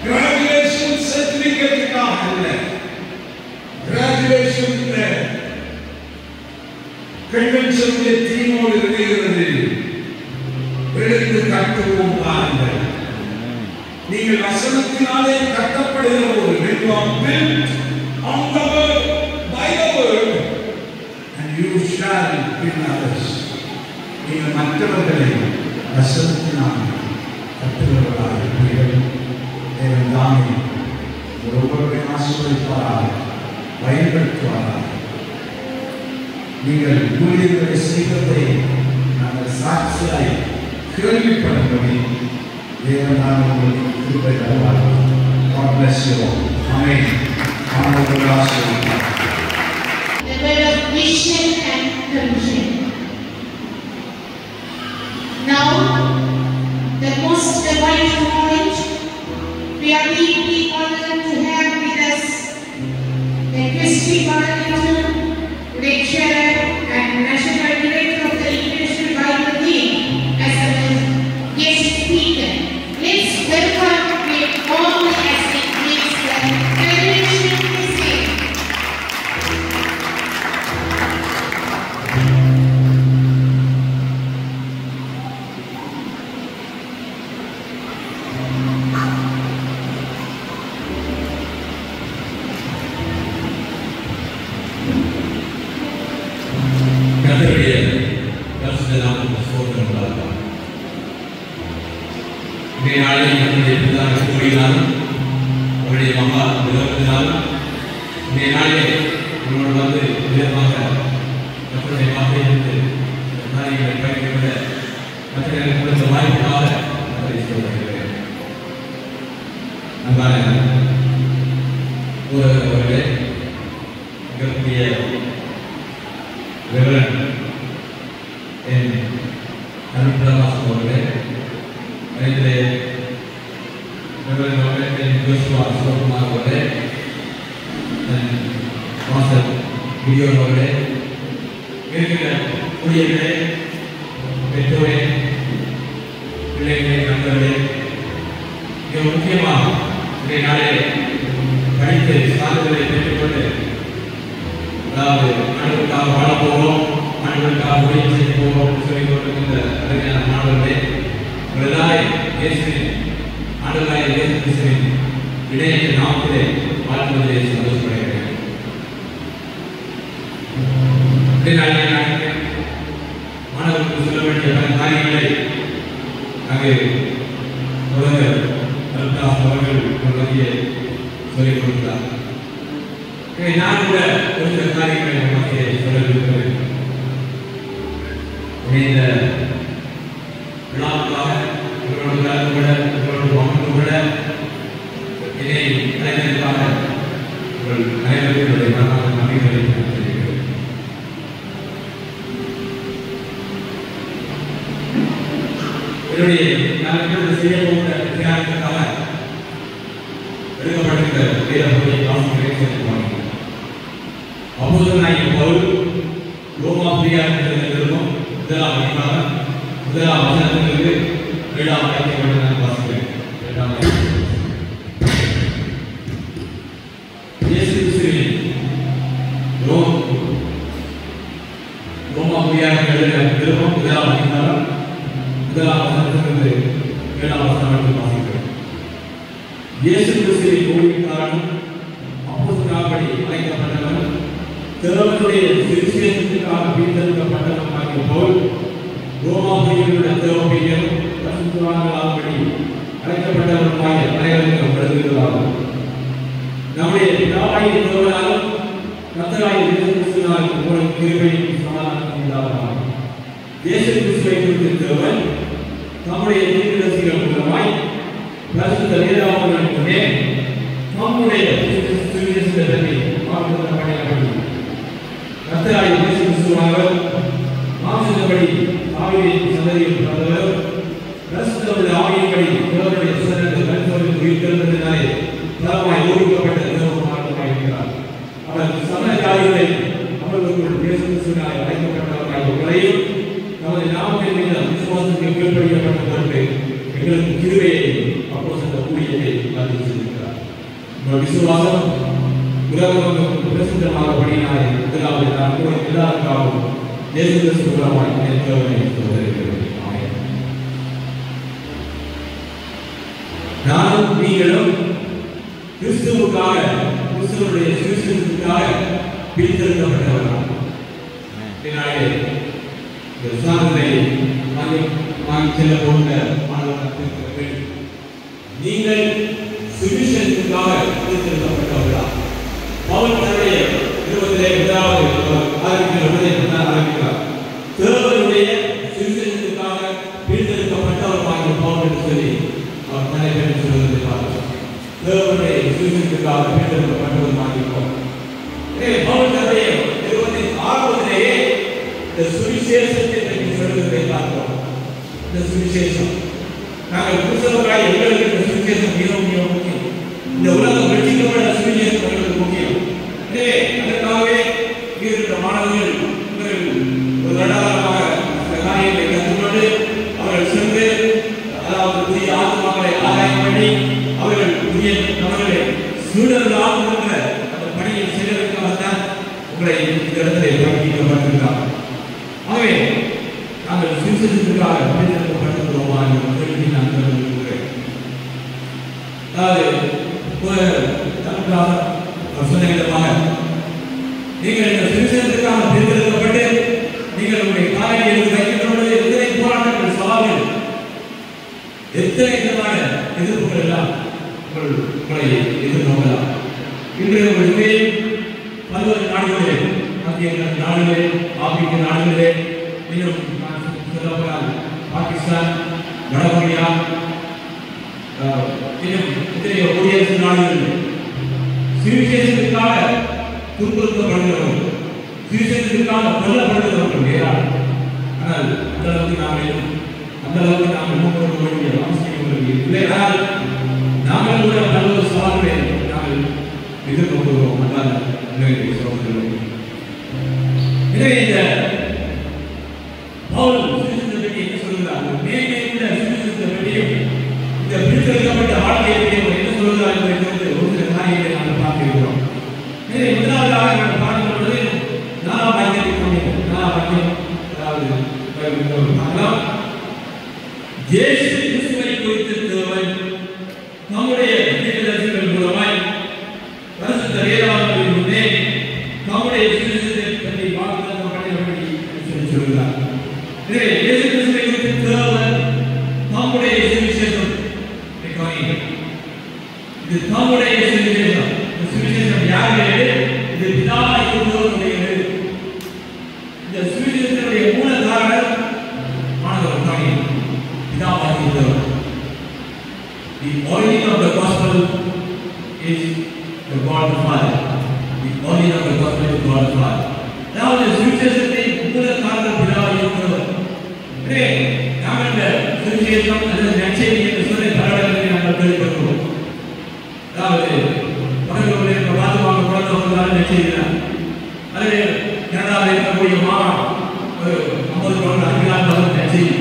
கிராஜுவேஷன் சர்டிபிகேட்டுக்காக அல்ல, கிராஜுவேஷன் கன்வென்ஷனுடைய தீமோடு இருக்கிறது. எடுத்து கட்டுவோம் பாருங்கள். நீங்கள் வசனத்தினாலே கட்டப்படுகிற ஒரு you shall win others. நீங்கள் மற்றவர்களை வசனத்தினால் கட்டுகிறவர்களாக இருப்பீர்கள். தேவன் தாமே ஒருவருடைய ஆசீர்வதிப்பாராக, பயன்படுத்துவாராக. நீங்கள் ஊழியர்களை செய்வதை நாங்கள் சாட்சியாய் கேள்விப்படும்படி தேவன் தாமே உங்களுக்கு கிருபை தருவார்கள். God bless you all. Amen. ஆண்டவர் ஆசீர்வதிப்பார். The word of vision and commission. Now, the most vital moment, we are deeply honored to have with us the Christy Coordinator, Lecturer, and National Director of the International Bible Team as a guest speaker. Let's welcome with all as it makes the graduation message. video பிள்ளைகளை நண்பர்களே, மிக முக்கியமாக இன்றைய நாளே படித்து சான்றிதழை பெற்றுக்கொண்டு அதாவது ஆண்டுகளுக்காக வாழ போகிறோம், ஆண்டுகளுக்காக உதவி செய்ய போகிறோம் சொல்லிக் கொண்டிருக்கின்ற அருமையான மாணவர்களே, உங்கள் எல்லாரையும் இயேசுவின் ஆண்டவராகிய இயேசு கிறிஸ்துவின் இணையற்ற நாமத்திலே வாழ்த்துவதிலே சந்தோஷப்படுகிறேன். இன்றைய நாளிலே நான் மாணவர்களுக்கு சொல்ல வேண்டிய பல காரியங்களை அங்கே முதல்வர் அவர்கள் மத்தியே சொல்லிக் கொடுத்தார். நான் கூட ஒரு சில காரியங்களை மத்தியே சொல்ல விரும்புகிறேன். இந்த விழாவுக்காக உங்களோட கலந்து விட உங்களோட பங்கு விட இதை கலைஞருக்காக உங்கள் அனைவருடைய நன்றிகளை தெரிவிக்கிறேன். என்னுடைய நான் செய்ய போகிற தியானத்துக்காக எடுக்கப்பட்டிருக்கிற வேத பகுதியை வாசிக்கிறேன். அப்போஸ்தலனாகிய பவுல் ரோமா பிரியாவிலிருந்தும் முதலாம் அதிகாரம் முதலாம் வசனத்திலிருந்து 7ஆம் வாக்கியம் வரை நான் வாசிக்கிறேன். 7ஆம் வாக்கியம். இயேசு கிறிஸ்துவின் ரோமா பிரியாவிலிருந்தும் முதலாம் அதிகாரம் முதலாம் வசனத்திலிருந்து 7ஆம் வசனம் வரை வாசிக்கிறேன். இயேசு கிறிஸ்துவின் ஊழியக்காரனும் அப்போஸ்தலனாகபடி அழைக்கப்பட்டவன் தேவனுடைய சுவிசேஷத்திற்காக பிரித்தெடுக்கப்பட்டவனாகிய பவுல் ரோமாபுரியிலுள்ள தேவபையரும் பரிசுத்தவான்களாகும்படி அழைக்கப்பட்டவருமாகிய அனைவருக்கும் எழுதுகிறார்கள். நம்முடைய பிதாவாகிய தேவனாலும் கர்த்தராகிய இயேசு கிறிஸ்துவினாலும் உங்களுக்கு கிருபையும் சமாதானமும் உண்டாவதாக. இயேசு கிறிஸ்துவை குறித்து தேவன் நம்முடைய தீர்க்கதரிசிகள் மூலமாய் பரிசுத்த வேதாகமங்களின் முன்னே நம்முடைய சுவிசேஷத்தை வாக்குத்தத்தம் கர்த்தராகிய இயேசு கிறிஸ்துவானவர் மாம்சத்தின்படி ஆவியின் சந்ததியில் பிறந்தவர் பரிசுத்தமுள்ள ஆவியின்படி தேவனுடைய சன்னதியில் மரித்தோரில் உயிர்த்தெழுந்ததினாலே பலமாய் ஊழிக்கப்பட்ட தேவகுமாரனாய் இருக்கிறார். அவர் சமண ஜாதிகளை அவர்களுக்குள் இயேசு கிறிஸ்துவினால் அழைக்கப்பட்டவராய் உங்களையும் நமது நாமத்தின் மீது விசுவாசத்துக்கு கீழ்ப்படிக்கப்பட்ட பொருட்டு எங்களுக்கு கிருபையை அப்போஸ்தலர் ஊழியத்தை அறிவித்து செய்திருக்கிறார். உங்கள் விசுவாசம் உலகம் பிரசித்தமாகபடினாலே முதலாவது நான் கூட எல்லாருக்காகவும் இயேசு கிறிஸ்து மூலமாய் தேவனை சோதரிக்கிறேன். நானும் நீங்களும் கிறிஸ்துவுக்காக கிறிஸ்துவனுடைய சுவிசேஷத்துக்காக பிரித்தெடுக்கப்பட்டவர்கள். இதனாலே சாதனை வாங்கி செல்ல போகிற மாணவர்கள் நீங்கள் சுவிசேஷத்துக்காக பிரித்தெடுக்கப்பட்டவர்களா? பவுல் தன்னுடைய 21வது ஆரம்பிக்கிறார். தேவனுடைய சுவிசேஷத்துக்காக பிரித்தெடுக்கப்பட்டவர்களாகிய பவுல் என்று சொல்லி அவர் தன்னை பற்றி சொல்வதை பார்க்கிறோம். தேவனுடைய சுவிசேஷத்துக்காக பிரித்தெடுக்கப்பட்டவர்களாகிய பவுல் தன்னுடைய 26வதிலேயே இந்த சுவிசேஷத்தை பற்றி சொல்வதை பார்க்கிறோம். இந்த சுவிசேஷம் நாங்கள் கிறிஸ்தவர்களாய் எங்களுக்கு இந்த சுவிசேஷம் மிகவும் மிக முக்கியம். இந்த உலகம் வெற்றிக்கப்பட்ட சுவிசேஷம் எங்களுக்கு முக்கியம். எனவே அதற்காகவே இருக்கிற மாணவர்கள் ஒரு நடாரமாக சில காரியங்களை கற்றுக்கொண்டு அவர்கள் சென்று அதாவது புதிய ஆத்மாக்களை ஆராயம் பண்ணி அவர்கள் புதிய நபர்களை சூழல்கள் ஆகுகின்ற அந்த பணியை செய்வதற்காகத்தான் உங்களை இந்த இடத்திலே உருவாக்கப்பட்டிருக்கிறார். ஆகவே நாங்கள் சுவிசேஷத்திற்காக தேர்ந்தெடுக்கப்பட்டிருக்கிறோமா என்ற கேள்வி நான் விரும்புகிறேன். அதாவது ஒரு தமிழாக சொன்ன விதமாக நீங்கள் இந்த சுவிசேஷத்திற்காக தேர்ந்தெடுக்கப்பட்டு நீங்கள் உங்களுடைய காரியங்களை வைக்கின்ற பொழுது எத்தனை போராட்டங்கள் சவால்கள் எத்தனை விதமான எதிர்ப்புகள் எல்லாம் உங்களை எதிர்நோக்கலாம். இன்று உங்களுக்கு பல்வேறு நாடுகளிலே மத்திய நாடுகளிலே ஆப்பிரிக்க நாடுகளிலே இன்னும் சொல்லப்போனால் பாகிஸ்தான் வடகொரியா இன்னும் இத்தகைய குடியரசு நாடுகளில் சுவிசேஷத்திற்காக துன்புறுத்தப்படுகிறவர்கள் சுவிசேஷத்திற்காக கொல்லப்படுகிறவர்கள் ஏராளம். ஆனால் அந்த அளவுக்கு நாம் முன்னோக்க வேண்டிய அவசியம் இல்லை. ஆனால் நாங்கள் கூட பல்வேறு சவால்களை நாங்கள் எதிர்கொள்கிறோம். எனவே இந்த பவுல் சுவிசேஷத்தை பற்றி என்ன சொல்கிறார்? மேலே உள்ள சுவிசேஷத்தை பிரித்தெடுக்கப்பட்ட வாழ்க்கையை என்ன சொல்கிறார் என்பதை ஒரு சில காரியங்களை நாங்கள் பார்க்கிறோம். எனவே முதலாவதாக நாங்கள் பார்க்கும் பொழுது 4ஆம் வாக்கியத்தை கவனியுங்கள். 4ஆம் வாக்கியம் அதாவது பார்க்கலாம். இயேசு கிறிஸ்துவை குறித்து தேவன் நம்முடைய தீர்க்கதரிசிகள் மூலமாய் பரிசுத்த வேதாகமத்தின் முன்னே நம்முடைய சுவிசேஷத்தை பற்றி வாக்குத்தத்தம் பண்ணினபடி சொல்கிறார். எனவே இயேசு கிறிஸ்துவை குறித்து தேவன் நம்முடைய சுவிசேஷம் இது நம்முடைய சுவிசேஷம். இந்த சுவிசேஷம் யாருடையது? இது பிதாவாகிய தேவனுடையது. இந்த சுவிசேஷத்தினுடைய மூலகாரர் மாணவர் பிதாவாகிய தேவன். The origin of the gospel is the God the Father. The origin of the gospel is God the Father. அதாவது சுவிசேஷத்தை மூலகாரர் பிதாவாகிய தேவன். எனவே நாம் இந்த சுவிசேஷம் அல்லது நற்செய்தி என்று சொல்லி பரவலாக நாங்கள் கேள்விப்படுகிறோம். அதாவது பக்கத்தில் பிரபாதமாக குழந்தை நற்செய்திதான். அல்லது கனடாவில் இருக்கக்கூடிய மாகாணம் ஒரு 50 குழந்தை அறிவியலாளர் நற்செய்தி,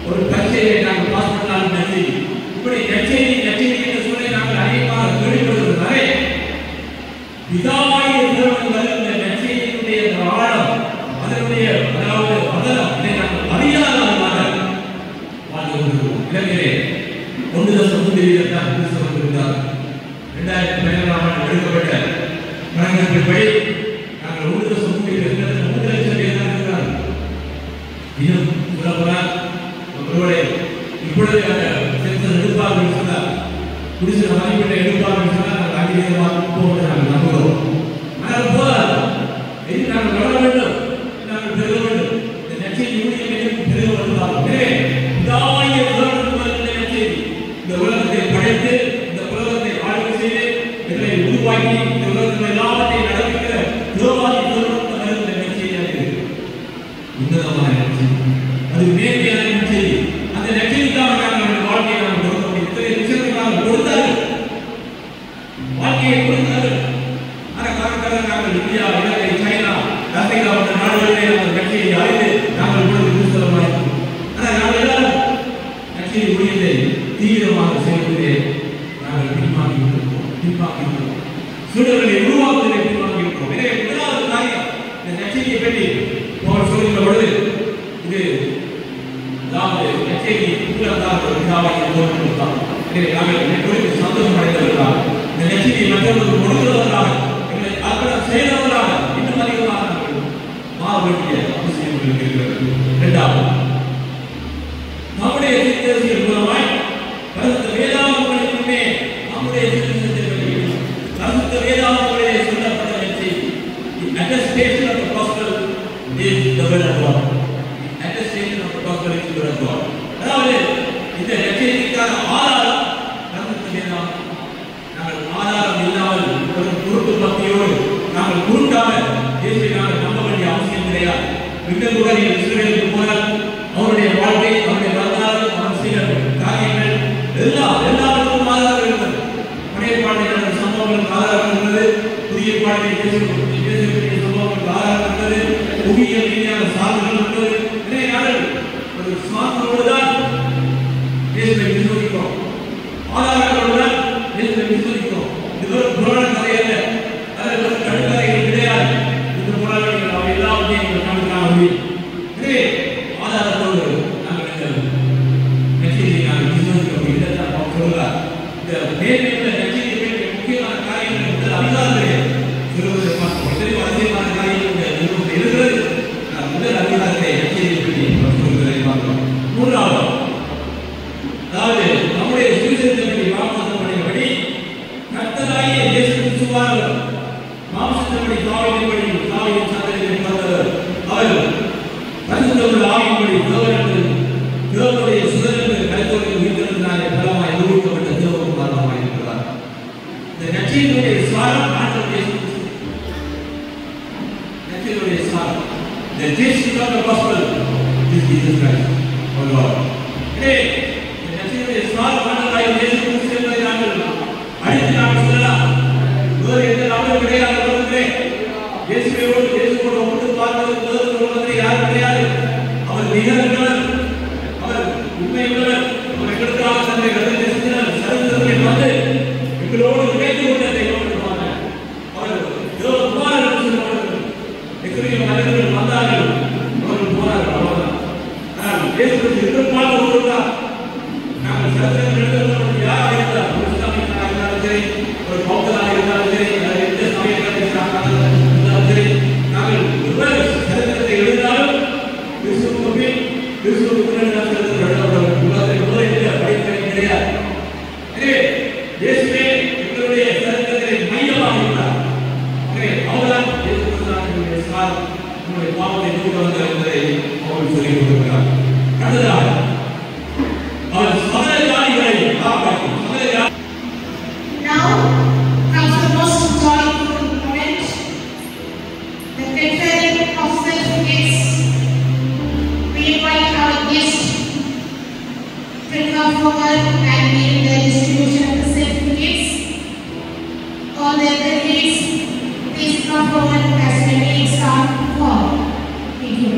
ஒரு பரீட்சையை நாங்கள் பாஸ் பண்ணாலும் நற்செய்தி. இப்படி நற்செய்தி என்று சொல்லி நாங்கள் அதிகமாக கேள்விப்படுவது வரை பிதாவாகிய தேவன் வருகின்ற நற்செய்தியினுடைய ஆழம், அதனுடைய அதாவது அதலம் இதை நாங்கள் அறியாதவர்களாக வாழ்ந்து கொண்டிருக்கிறோம். இலங்கையிலே 1.3 தான் கிறிஸ்தவர்கள் இருந்தார். 2012ஆம் ஆண்டு எடுக்கப்பட்ட கணக்கெடுப்பின்படி நாங்கள் 1.3 லட்சம் பேர் தான் இருக்கிறார்கள். இன்னும் சொல்லப்போனால் ஒருவரை இப்பொழுது அந்த சென்சஸ் எடுப்பார்கள் சொன்னார், குடிசை மதிப்பீட்டை எடுப்பார்கள் சொன்னால் நாங்கள் அதிகமாக போவது நாங்கள் நம்புகிறோம். ஆனால் போதாது, இது நாங்கள் வளர வேண்டும், நாங்கள் பெருக வேண்டும். இந்த நற்செய்தி ஊழியர்களுக்கு பெருக வருவார்கள். எனவே பிதாவாகிய தேவனுக்கு வருகின்ற நற்செய்தி இந்த உலகத்தை படைத்து இந்த உலகத்தை ஆளுகை செய்து இதை உருவாக்கி இந்த உலகத்தில் எல்லாவற்றையும் நடக்கிற தேவாதி தேவனுக்கு வருகின்ற நற்செய்தியாக இருக்கிறது. உன்னதமான நற்செய்தி, அது மேன்மையான நற்செய்தி. அந்த நற்செய்திக்காக நாங்கள் வாழ்க்கையை நாம் கொடுக்க இத்தனை விஷயத்துக்காக கொடுத்தார்கள், வாழ்க்கையை கொடுத்தார்கள். ஆனால் காரணமாக நாங்கள் இந்தியா, இலங்கை, சைனா, ஆப்பிரிக்கா போன்ற நாடுகளிலே அந்த நற்செய்தியை அறிந்து நாங்கள் இப்பொழுது கிறிஸ்தவர்களாக இருக்கிறோம். ஆனால் நாங்கள் எல்லாரும் நற்செய்தி ஊழியத்தை தீவிரமாக செய்வதிலே நாங்கள் பின்வாங்கி இருக்கிறோம். சூழல்களை உருவாக்குவதை பின்வாங்கி இருக்கிறோம். எனவே முதலாவது காரியம் இந்த நற்செய்தியை பற்றி அவர் சொல்கின்ற பொழுது இது அதாவது நற்செய்தி உங்களதாக பிதாவாகிய தேவன் தான். எனவே நாங்கள் குறித்து சந்தோஷம் அடைந்தவர்களாக இந்த நற்செய்தியை மற்றவர்களுக்கு கொடுக்கிறவர்களாக எங்களை அர்ப்பணம் செய்தவர்களாக இன்னும் அதிகமாக நாங்கள் மாற வேண்டிய அவசியம் இருக்கிறது. இரண்டாவது, நம்முடைய தீர்க்கதரிசிகள் மூலமாய் பரிசுத்த வேதாகமத்திலே நம்முடைய சுவிசேஷத்தை வெளியிடுகிறோம். பரிசுத்த வேதாகமத்திலே சொல்லப்பட்ட நற்செய்தி, the attestation of the gospel is the word of God. The attestation of the gospel is the word of God. அதாவது இந்த நற்செய்திக்கான ஆதாரம் பரிசுத்த வேதாகமம். நாங்கள் ஆதாரம் இல்லாமல் ஒரு குருட்டு பக்தியோடு நாங்கள் குருட்டாக இயேசுவை நாங்கள் நம்ப வேண்டிய அவசியம் கிடையாது. இன்னும் கூட நீங்கள் இஸ்ரவேலுக்கு போனால் அவருடைய வாழ்க்கை, அவருடைய வரலாறு, அவர் செய்த காரியங்கள் எல்லாருக்கும் ஆதாரம் இருக்கிறது. பழைய பாடலில் சம்பவங்களுக்கு ஆதாரம் இருக்கிறது, புதிய பாடலில் இயேசுவின் சம்பவங்களுக்கு ஆதாரம் இருக்கிறது, புவியியல் ரீதியான சான்றுகள் இருக்கிறது. எனவே நாங்கள் ஒரு சான்றோடு தான் இயேசுவை விசுவாசிக்கிறோம், ஆதாரங்களோடு தான் இயேசுவை விசுவாசிக்கிறோம். இது ஒரு புராண கதை அல்ல, அதில் ஒரு கடுக்கதைகள் கிடையாது. இந்த புராணங்கள் அவை எல்லாவற்றையும் கண்டுக்காக எனவே ஆதாரத்தோடு நாங்கள் நற்செய்தியை நாங்கள் விசுவாசிக்கிறோம். இதைத்தான் அவர் சொல்கிறார். இந்த மேன்மையுள்ள நற்செய்தியை முக்கியமான காரியங்கள் முதல் அதிகாரத்திலே சொல்வதை பார்க்கிறோம். எத்தனையோ அதிகமான காரியங்கள் இருக்கிறது. முதல் அதிகாரத்தை நற்செய்தியை பற்றி சொல்வதை பார்க்கிறோம். மூன்றாவது, அதாவது நம்முடைய சுவிசேஷத்தை பற்றி வாக்குத்தத்தம் பண்ணியபடி கர்த்தராகிய இயேசு கிறிஸ்துவானவர் மாம்சத்தின்படி தாவீதின்படி தாவீதின் சந்ததியிலே பிறந்தவர். அவர் பரிசுத்தமுள்ள ஆவியின்படி தேவனுடைய சுதந்திரத்தை கருத்தோடு உயிர்த்தெழுந்ததினாலே பலமாய் நிரூபிக்கப்பட்ட தேவகுமாரனாய் இருக்கிறார். இந்த நற்செய்தியுடைய சாரம் ஆண்டவர் இயேசு கிறிஸ்து. நற்செய்தியுடைய சாரம், the gist of the gospel is Jesus Christ, our Lord. எனவே இந்த நற்செய்தியுடைய சாரம் ஆண்டவராகிய இயேசு கிறிஸ்து என்பதை நாங்கள் அடித்து நாங்கள் சொல்லலாம். வேறு எந்த நாளும் கிடையாது உலகத்திலே. இயேசுவோடு ஒப்பிட்டு பார்ப்பதற்கு உலகத்தில் யாரும் கிடையாது. அவர் நிகழ்ந்தவர், அவர் உண்மையுள்ளவர், அவர் எங்களுக்காக தன்னை ரத்தத்தை சிந்தினார். சொல்லிக் கொடுக்கிறார். அடுத்ததாக அவர் சகல ஜாதிகளை காப்பாற்றும் சகல ஜாதி. Now comes the most joyful moment, the conferring of certificates. We invite our guests to come forward and begin the distribution of the certificates. All the delegates, please come forward as the names are called. Thank you.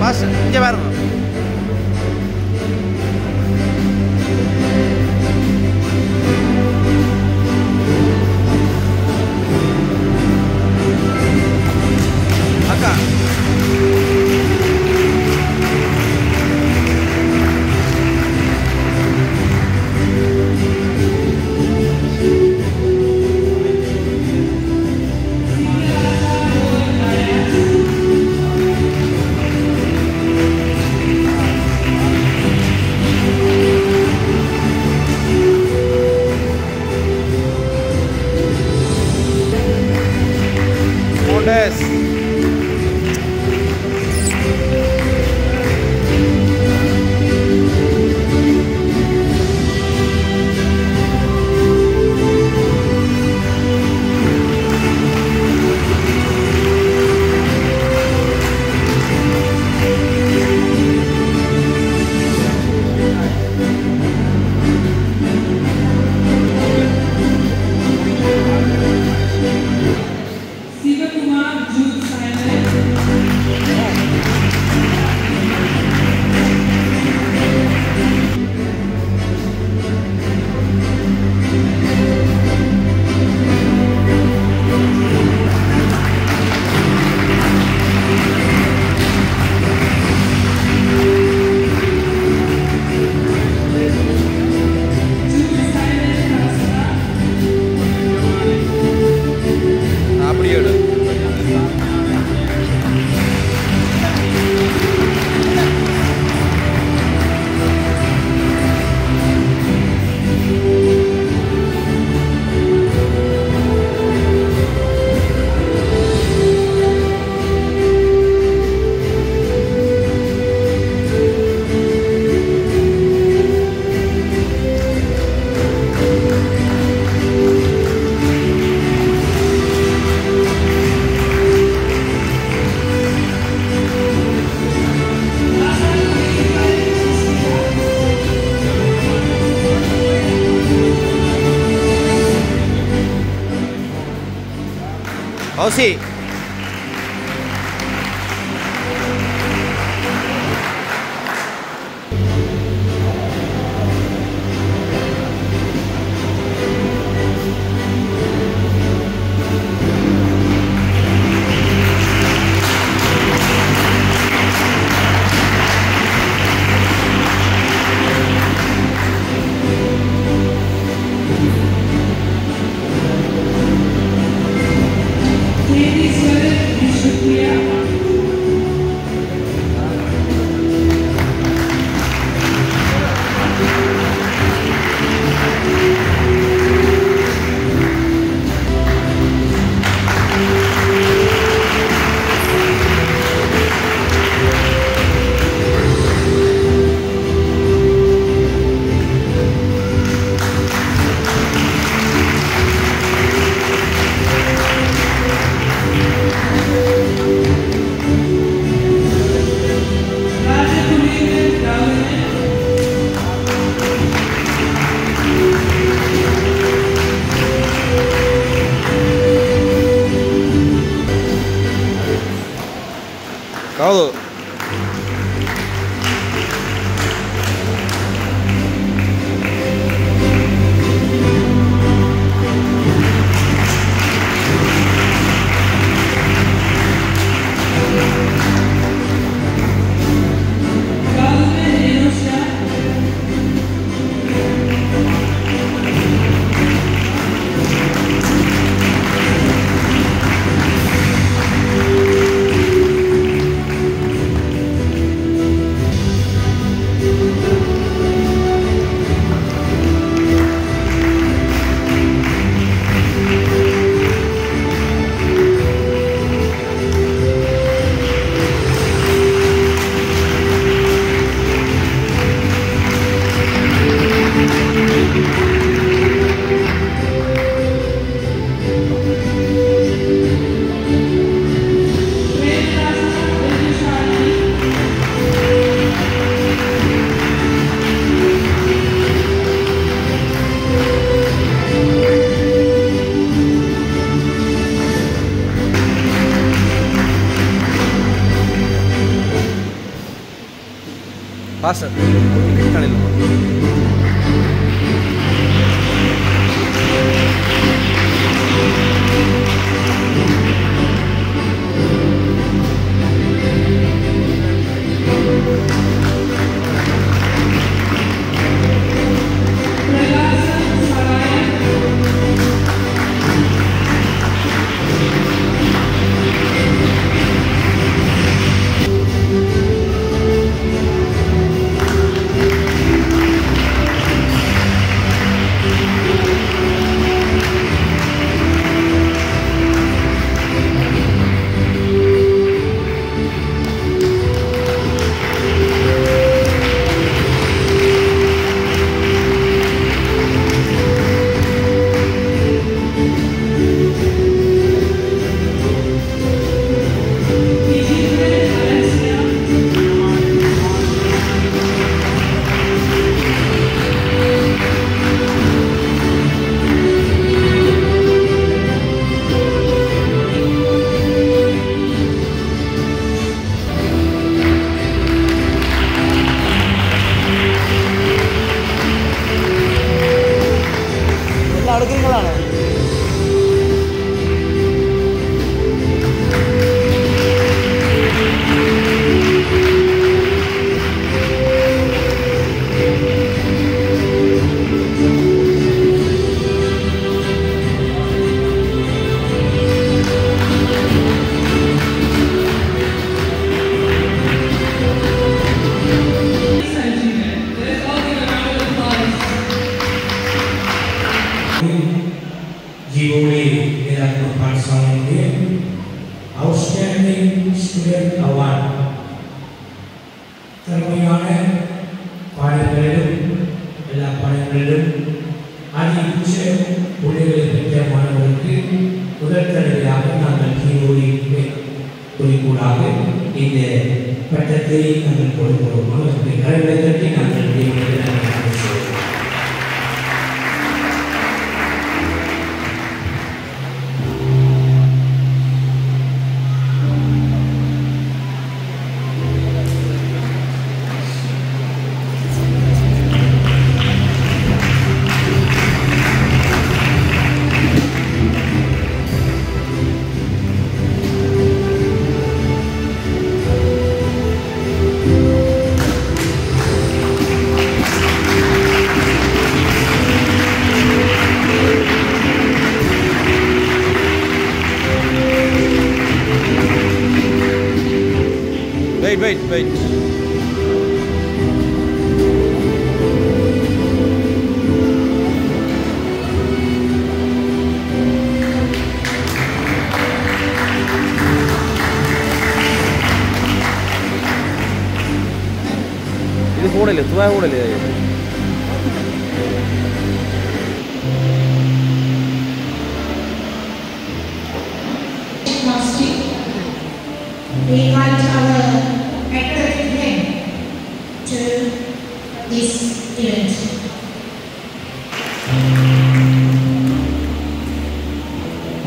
Master இங்கே பாருங்க. அக்கா Osi. Kau tu. Pastor, kanin mo. Outstanding Student Award திறமையான பாடங்களிலும் எல்லா பாடங்களிலும் அதிகபட்ச புள்ளிகளை பெற்ற மாணவர்களுக்கு முதல் தடவையாக நாங்கள் கீழோடி குறிக்கூடாக இந்த பட்டத்தை நாங்கள் கொடுக்கிறோம். அவர்களுடைய கருவிலை தட்டி நாங்கள் வெயிட் ഇത് കൂടല്ലേ തുവാ കൂടല്ലേ We invite our academic head to this event.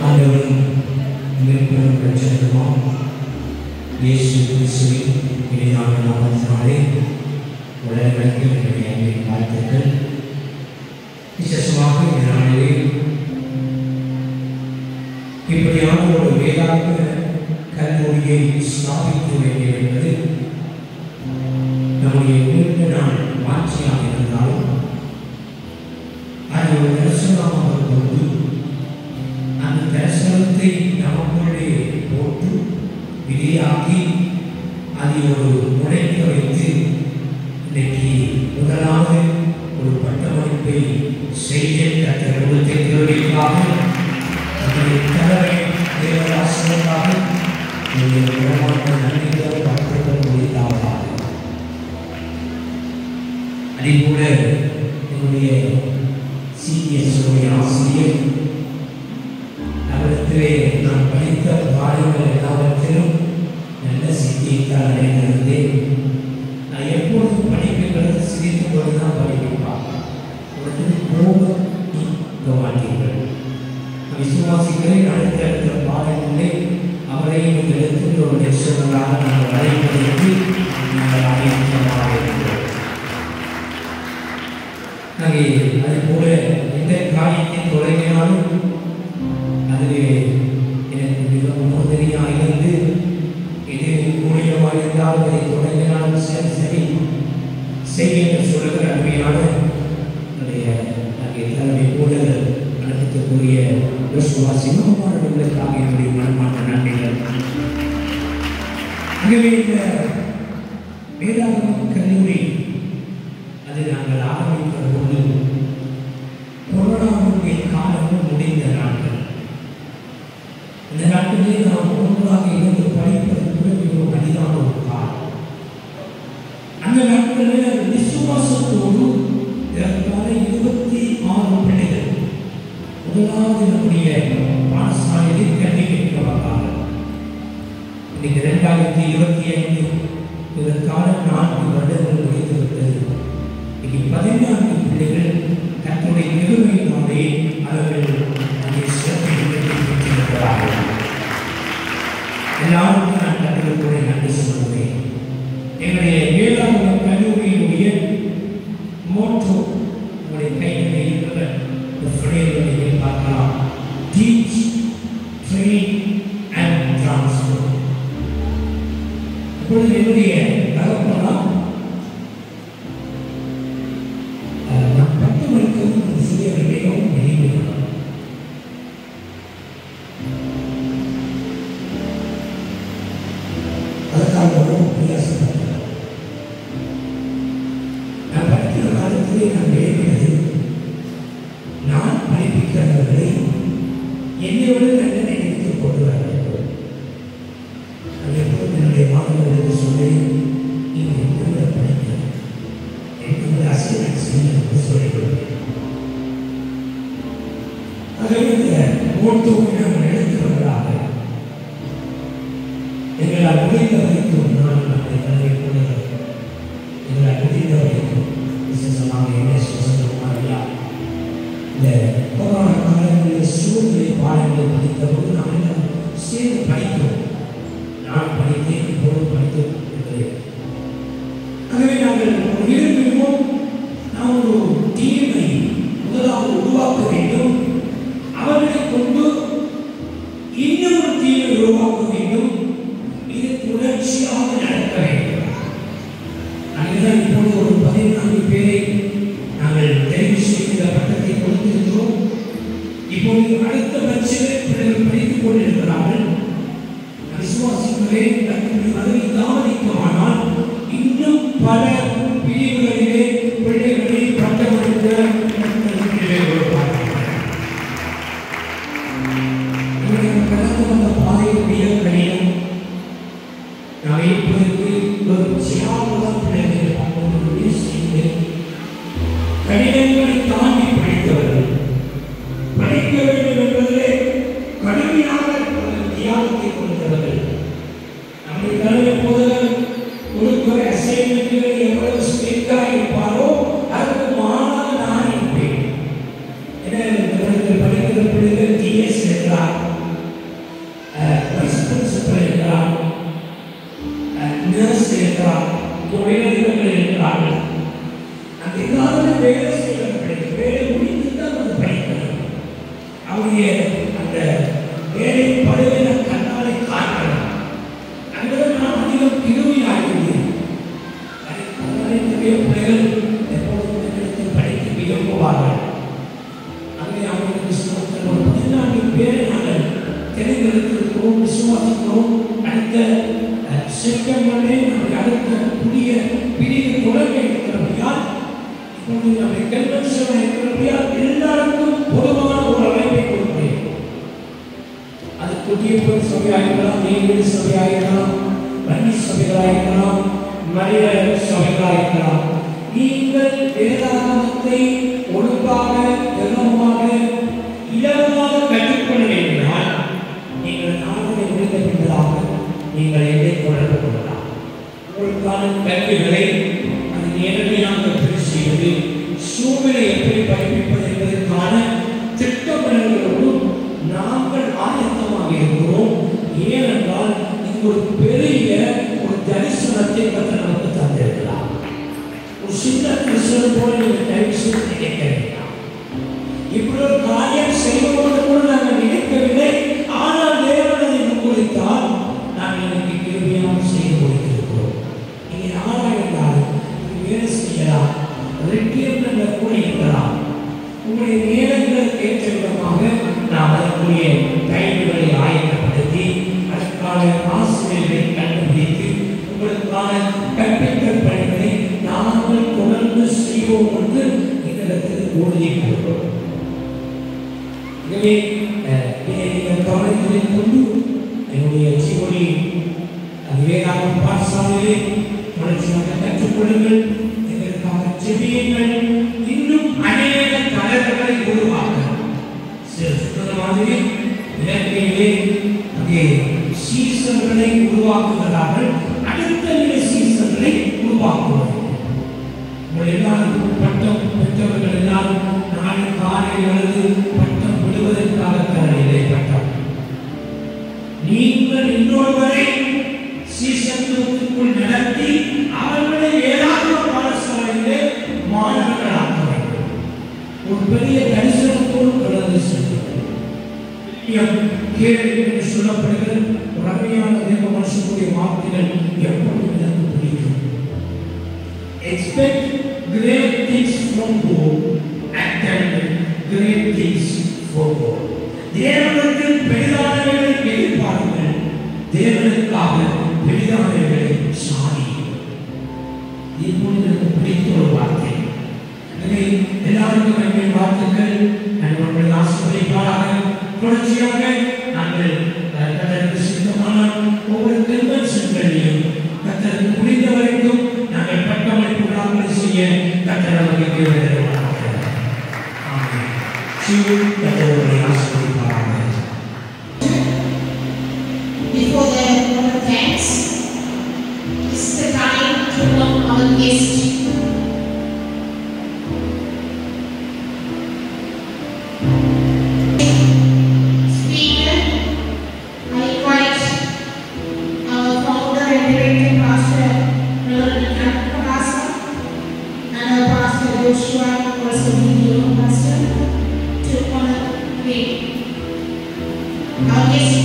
ஆண்டவரும் மீட்பரும் இரட்சகருமாம் இயேசு கிறிஸ்துவின் இனிதான நாமத்தினாலே உலகங்களுக்கு என்னுடைய அன்பின் வாழ்த்துக்கள். விசேஷமாக இந்த நாளிலே இப்படியான ஒரு வேதாந்த கல்லூரியை ஸ்தாபிக்க வேண்டும் என்பது நம்முடைய நீண்ட நாள் வாஞ்சியாக இருந்தாலும் அது ஒரு தரிசனமாக கொண்டு அந்த தரிசனத்தை நமக்குள்ளே போட்டு விதியாக்கி அதை ஒரு முனைக்க வைத்து இன்றைக்கு முதலாவது ஒரு பட்டமளிப்பை செய்ய கர்த்தர் கொடுத்த கிருபைக்காக நம்முடைய தலைமை தேவதாசனுக்காக நன்றிகளை பார்க்க முடியாதா. அதேபோல என்னுடைய சிஎஸ் ஆசிரியர் நகரத்திலே நான் படித்த பாடங்கள் எல்லாவற்றிலும் நல்ல சித்தியத்தால் அடைந்திருந்தேன். நான் எப்பொழுதும் படிப்புகளை சிரித்து கொண்டு தான் படிப்பேன். உடனே போக மாட்டீர்கள். விசுவாசிகளை அடுத்த பாடங்களை அவரையும் இந்த இடத்தில் ஒரு லட்சங்களாக நாங்கள் வரைப்பதற்கு நாங்கள் ஆயத்தமாக இருக்கிறோம். அதுபோல எந்த காரியத்தை தொடங்கினாலும் அதிலே எனக்கு மிகவும் உறுதியாக இருந்து இது மூலியமாக இருந்தால் அதை தொடங்கினாலும் சரி செய்ய என்று சொல்லுகிற அருமையான தலைமை போல நடத்தக்கூடிய விசுவாசிகளுக்காக என்னுடைய மனமார்ந்த நன்றிகள். ஆகவே இந்த வேதாகம கல்லூரி அதை நாங்கள் ஆரம்பிக்கிற போது கொரோனாவுடைய காலமும் முடிந்த நாட்கள். இந்த நாட்டிலே நாம் ஒன்றாக இருந்து படிப்பது கூட மிகவும் அரிதான ஒரு காலம். அந்த நாட்களில் விசுவாசத்தோடு இதற்கான 26 பிள்ளைகள் முதலாவது நம்முடைய பாடசாலையில் கல்வி கேட்க வந்தார்கள். இன்னைக்கு 2025 இதற்கான 4 வருடங்கள் முடிந்துவிட்டது. இன்னைக்கு 14 பிள்ளைகள் தன்னுடைய நிறுவனத்தினாலே அவர்கள் அதை சிறப்பு பெற்றிருக்கிறார்கள். எல்லாருக்கும் நான் கற்றுக்கொள்ள நன்றி சொல்லுவேன். எங்களுடைய வேளாண் கல்லூரியினுடைய மோட்டோ உங்களுடைய கைகளில் இருக்கிற ஃப்ரேம்களை பார்க்கலாம். Teach, train and transfer. இப்பொழுது என்னுடைய தகப்பெல்லாம் நான் 10 மணிக்கு சிறிய மிகவும் வெளியிடுகிறோம். அதற்காக ரொம்ப பிரயாசப்பட்டேன். நான் படிக்கிற காலத்திலே நான் விளைவினது நான் படிப்பிக்கிறவர்களை என்னையோடு நல்ல நினைத்துக் கொண்டு வர வேண்டும். அதே போல் என்னுடைய மாணவர்களுக்கு சொல்லி நீங்கள் என்னோட படிக்க என்னோட அசைன்மெண்ட் செய்ய என்று சொல்லிக் கொடுப்பேன். ஆகவே இந்த மோட்டோவை நாங்கள் எடுக்கிறவர்களாக எங்களால் முடிந்த வரைக்கும் நான் நம்முடைய தலைமை கூட எங்களால் முடிந்த வரைக்கும் விசேஷமாக என்எஸ் வசந்தகுமாரியா இந்த கொரோனா காலங்களில் சூழ்நிலை பாடங்களை படித்தபோது நாங்கள் சேர்ந்து படித்தோம். நான் படித்தேன், இப்போது படித்தோம் இருக்கிறேன். ஆகவே நாங்கள் விரும்புவோம் நாம் ஒரு டீமை முதலாவது உருவாக்க வேண்டும். அவர்களை கொண்டு இன்னொரு டீமை உருவாக்க வேண்டும். இது தொடர்ச்சியாக நடக்க வேண்டும். அதுதான் இப்போது ஒரு 14 பேரை நாங்கள் தெரிவு செய்கிற பட்டத்தை கொடுத்திருக்கிறோம். இப்போது அடுத்த பட்சத்தில் பிள்ளைகள் படித்துக் கொண்டிருக்கிறார்கள். விசுவாசிகளே அது தாமதிக்குமானால் பல பிரிவுகளிலே பிள்ளைகளை பட்டமளித்த கடந்து வந்த பாதையுடைய கடினம் நாம் இப்பொழுது ஒரு சியாமுதல் பிள்ளைகளை செய்து கடினங்களை தாண்டி படித்தவர்கள் படிக்க வேண்டும் என்பதிலே கடுமையாக தியாகத்தை கொடுத்தவர்கள் நம்முடைய தலைமை போதகர் கொடுக்கிற அசைன்மெண்ட்களை எவ்வளவு ஸ்ட்ரிக்டாக இருப்பாரோ அதற்கு மாறாக நான் இருப்பேன். படிக்கிற பிள்ளைகள் டிஎஸ் இருக்கிறார், வைஸ் பிரின்சிபல் இருக்கிறார், நர்ஸ் இருக்கிறார், தொழிலதிபர்கள் இருக்கிறார்கள். அந்த எல்லாருமே வேலை செய்கிற பிள்ளைகள் வேலை முடிந்து தான் வந்து படிக்கணும். அவருடைய அந்த வேலை படுகிற கண்ணாலை காட்டணும். அங்கே நான் அதிகம் கிருமியாகிறேன். நிறைய பிள்ளைகள் எப்பொழுதும் படிக்க விரும்புவார்கள். அங்கே அவர்களுக்கு ஒரு 14 பேரை நாங்கள் தெரிந்திருக்கிறோம், விசுவாசிக்கிறோம். அடுத்த செப்டம்பரிலே நம்முடைய அடுத்த புதிய பிரிவு தொடங்க இருக்கிறபடியால் இப்பொழுது நம்முடைய கன்வென்ஷன் இருக்கிறபடியால் எல்லாருக்கும் பொதுவான ஒரு அழைப்பை கொடுக்கிறேன். அது புதிய சபையாயிருக்கலாம், நீர் சபையாயிருக்கலாம், வன்னி சபைகளாயிருக்கலாம், மனித சபைகளாயிருக்கலாம். நீங்கள் வேதாகமத்தை ஒழுங்காக கவனமாக இலவமாக கற்றுக்கொள்ள வேண்டினால் நீங்கள் நாளை முடிந்த பின்னதாக நீங்கள் எதை தொடர்பு கொள்ளலாம். உங்களுக்கான கல்விகளை அது நேரடியாக செய்வது, சூழ்நிலை எப்படி பயணிப்பது என்பதற்கான திட்டமிடல்களோடு நாங்கள் ஆயத்தமாக இருக்கிறோம். ஏனென்றால் இது ஒரு பெரிய ஒரு தரிசனத்தை கற்று நமக்கு தந்திருக்கலாம். ஒரு சின்ன கிறிஸ்தவன் போல நீங்கள் தரிசனம் நினைக்க வேண்டாம். இப்படி ஒரு காரியம் செய்வதோடு கூட நாங்கள் நினைக்கவில்லை. ஆனால் தேவனை முன்குறித்தால் நாங்கள் எனக்கு கிருபையாக செய்து கொடுத்திருக்கிறோம். நீங்கள் யாராயிருந்தால் வேலை செய்யலாம், ரெட்டியம் கூட இருக்கலாம். உங்களுடைய நேரங்களுக்கு ஏற்ற விதமாக நாம் அதற்குரிய டைம்களை ஆயத்தப்படுத்தி அதற்கான ஆசிரியர்களை கண்டுபிடித்து உங்களுக்கான கற்பித்தல் பணிகளை நாங்கள் தொடர்ந்து செய்வோம் என்று எங்களுக்கு உறுதி கூறுகிறோம். எனவே நீங்கள் கவனத்திலே கொண்டு என்னுடைய ஜீவனி வேதாகம் பாடசாலையிலே தொடர்ச்சியாக கற்றுக்கொள்ளுங்கள், எங்களுக்காக செபியுங்கள். இன்னும் அநேக தலைவர்களை உருவாக்க சொன்ன மாதிரி இலங்கையிலே அங்கே சீசர்களை உருவாக்குகிறார்கள். அடுத்த நிலை சீசர்களை உருவாக்குவார்கள். உங்கள் எல்லாரும் பட்டம் பெற்றவர்கள் எல்லாரும் நாளை காலையிலிருந்து பட்டம் விடுவதற்காக தரவில்லை. பட்டம் நீங்கள் இன்னொருவரை சீசத்துக்குள் நடத்தி அவர்களை ஏதாவது பாடசாலையிலே மாணவர்களாக்க வேண்டும். ஒரு பெரிய தரிசனத்தோடு கடந்து செல்லுங்கள். கேள்வி என்று சொல்லப்படுகிற ஒரு அருமையான தேவ மனுஷனுடைய வார்த்தைகள் எப்பொழுதும் எனக்கு பிடிக்கும். Expect great things from God and great things for God. தேவனிடத்தில் பெரிதானவைகளை எதிர்பாருங்கள், தேவனுக்காக பெரிதானவைகளை சாதியுங்கள். இப்பொழுது எனக்கு பிடித்த ஒரு வார்த்தை. எனவே எல்லாருக்கும் எங்கள் வாழ்த்துக்கள். நம்முடைய ஆசிரியர்களாக தொடர்ச்சியாக நாங்கள் கத்தருக்கு சித்தமான ஒவ்வொரு கன்வென்ஷன்களையும் கத்தருக்கு முடிந்த வரைக்கும் நாங்கள் பட்டமளிப்பு விழாக்களை செய்ய கத்தர் நமக்கு வருவாராக. ஆமென். கத்தருடைய ஆசீர்வாதமாக. Before the word of thanks, it's the time to welcome our guest. Speaker, I invite our founder and director, Pastor Reverend Pastor, and our Pastor Joshua, also video pastor, to honor me. Our guest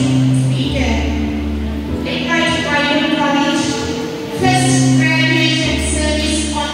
speaker, invite Bible College first graduation service on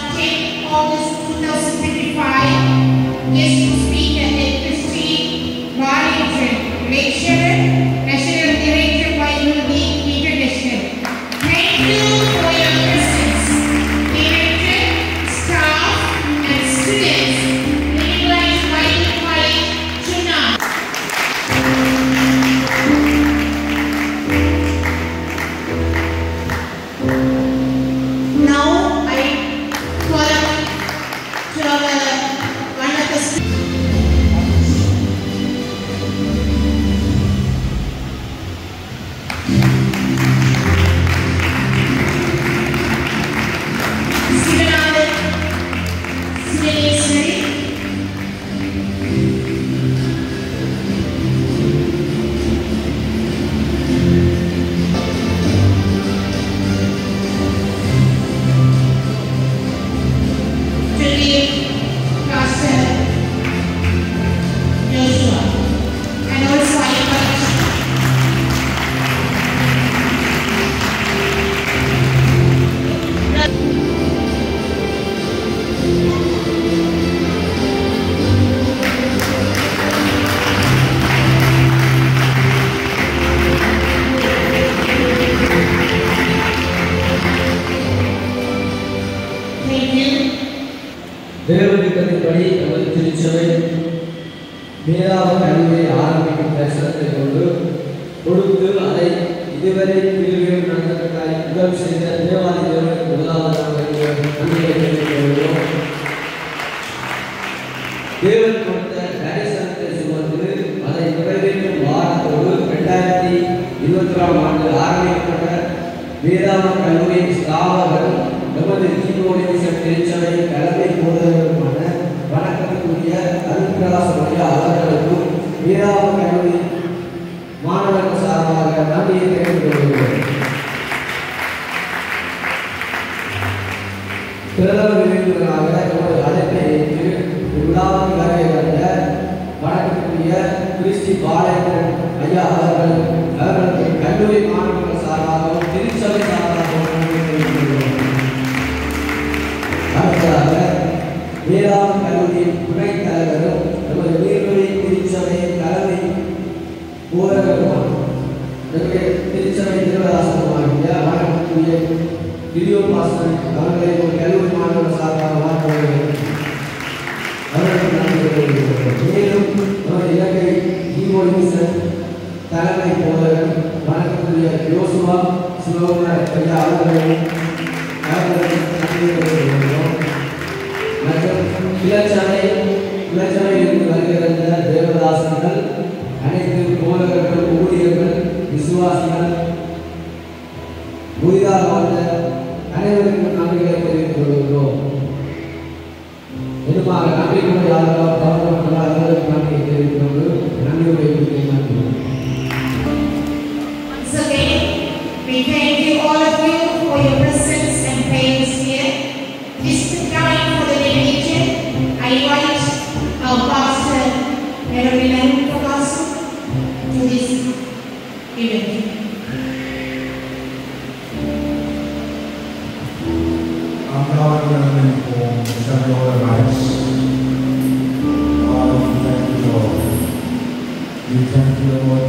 மேலாக கல்வியை ஆரம்பிக்கும் தரிசனத்தை கொண்டு கொடுத்து அதை இதுவரை பிரிவுகள் நடந்ததற்காக உதவி செய்த தேவாதி தேவனுக்கு முதலாவதாக நன்றியை தெரிவித்துள்ளோம். தேவன் கொடுத்த தரிசனத்தை சுமந்து அதை நிறைவேற்றும் வாரத்தோடு 2021 ஆண்டு ஆரம்பிக்கப்பட்ட வேதாந்த கல்லூரியின் ஸ்தாபகர் நமது ஜீவோனிசம் திருச்சபை தலைமை போதகருமான வணக்கத்துக்குரிய அருட்பிரகாசம் அவர்களுக்கும் வேதாந்த கல்லூரி மாணவர்கள் சார்பாக நன்றியை தெரிவித்துக் கொள்கிறேன். பிரதம விருந்தினராக நமது அழைப்பை ஏற்று விழாவுக்கு வருகை தந்த வணக்கத்துக்குரிய கிறிஸ்டி பாலேந்திரன் ஐயா அவர்களுக்கு கல்லூரி மாணவர்கள் சார்பாகவும் திருச்சபை சார்பாகவும் நன்றி தெரிவித்துக் கொள்கிறேன். அடுத்ததாக வேதாந்த கல்லூரியின் துணைத் தலைவரும் நமது நீர்வழி திருச்சபையின் தலைமை போதகருமான திருச்சபை திருவதாசனமாகிய வணக்கத்துக்குரிய வீடியோ பாஸ்டர் அவர்களை ஒரு கல்லூரி மாணவர்கள் சார்பாக வாழ்த்துகிறேன். அவர்களுக்கு நன்றி தெரிவித்துக் மேலும் நமது இலங்கை ஜீவோனிசம் தலைமை போதகர் வணக்கத்துக்குரிய யோசுவா சிவகுமார் ஐயா அவர்களுக்கு நன்றி தெரிவித்துள்ளோம். மற்றும் இலச்சபையில் வருகிற தேவதாசர்கள் அனைத்து போதகர்கள் ஊழியர்கள் விசுவாசிகள் புதிதாக வந்த அனைவருக்கும் நன்றிகளை தெரிவித்துக் கொள்கிறோம். எதுமாக நன்றி அவர்களுக்கு நன்றியை தெரிவித்துக் கொண்டு நன்றியுடைய நன்றி. Once again, we thank you all of you for your presence and prayers here. This is the time for the dedication. I invite our pastor, Reverend Arunakas, to this event. I'm not going to send all the rights. Father, we thank you, Lord. We thank you, Lord.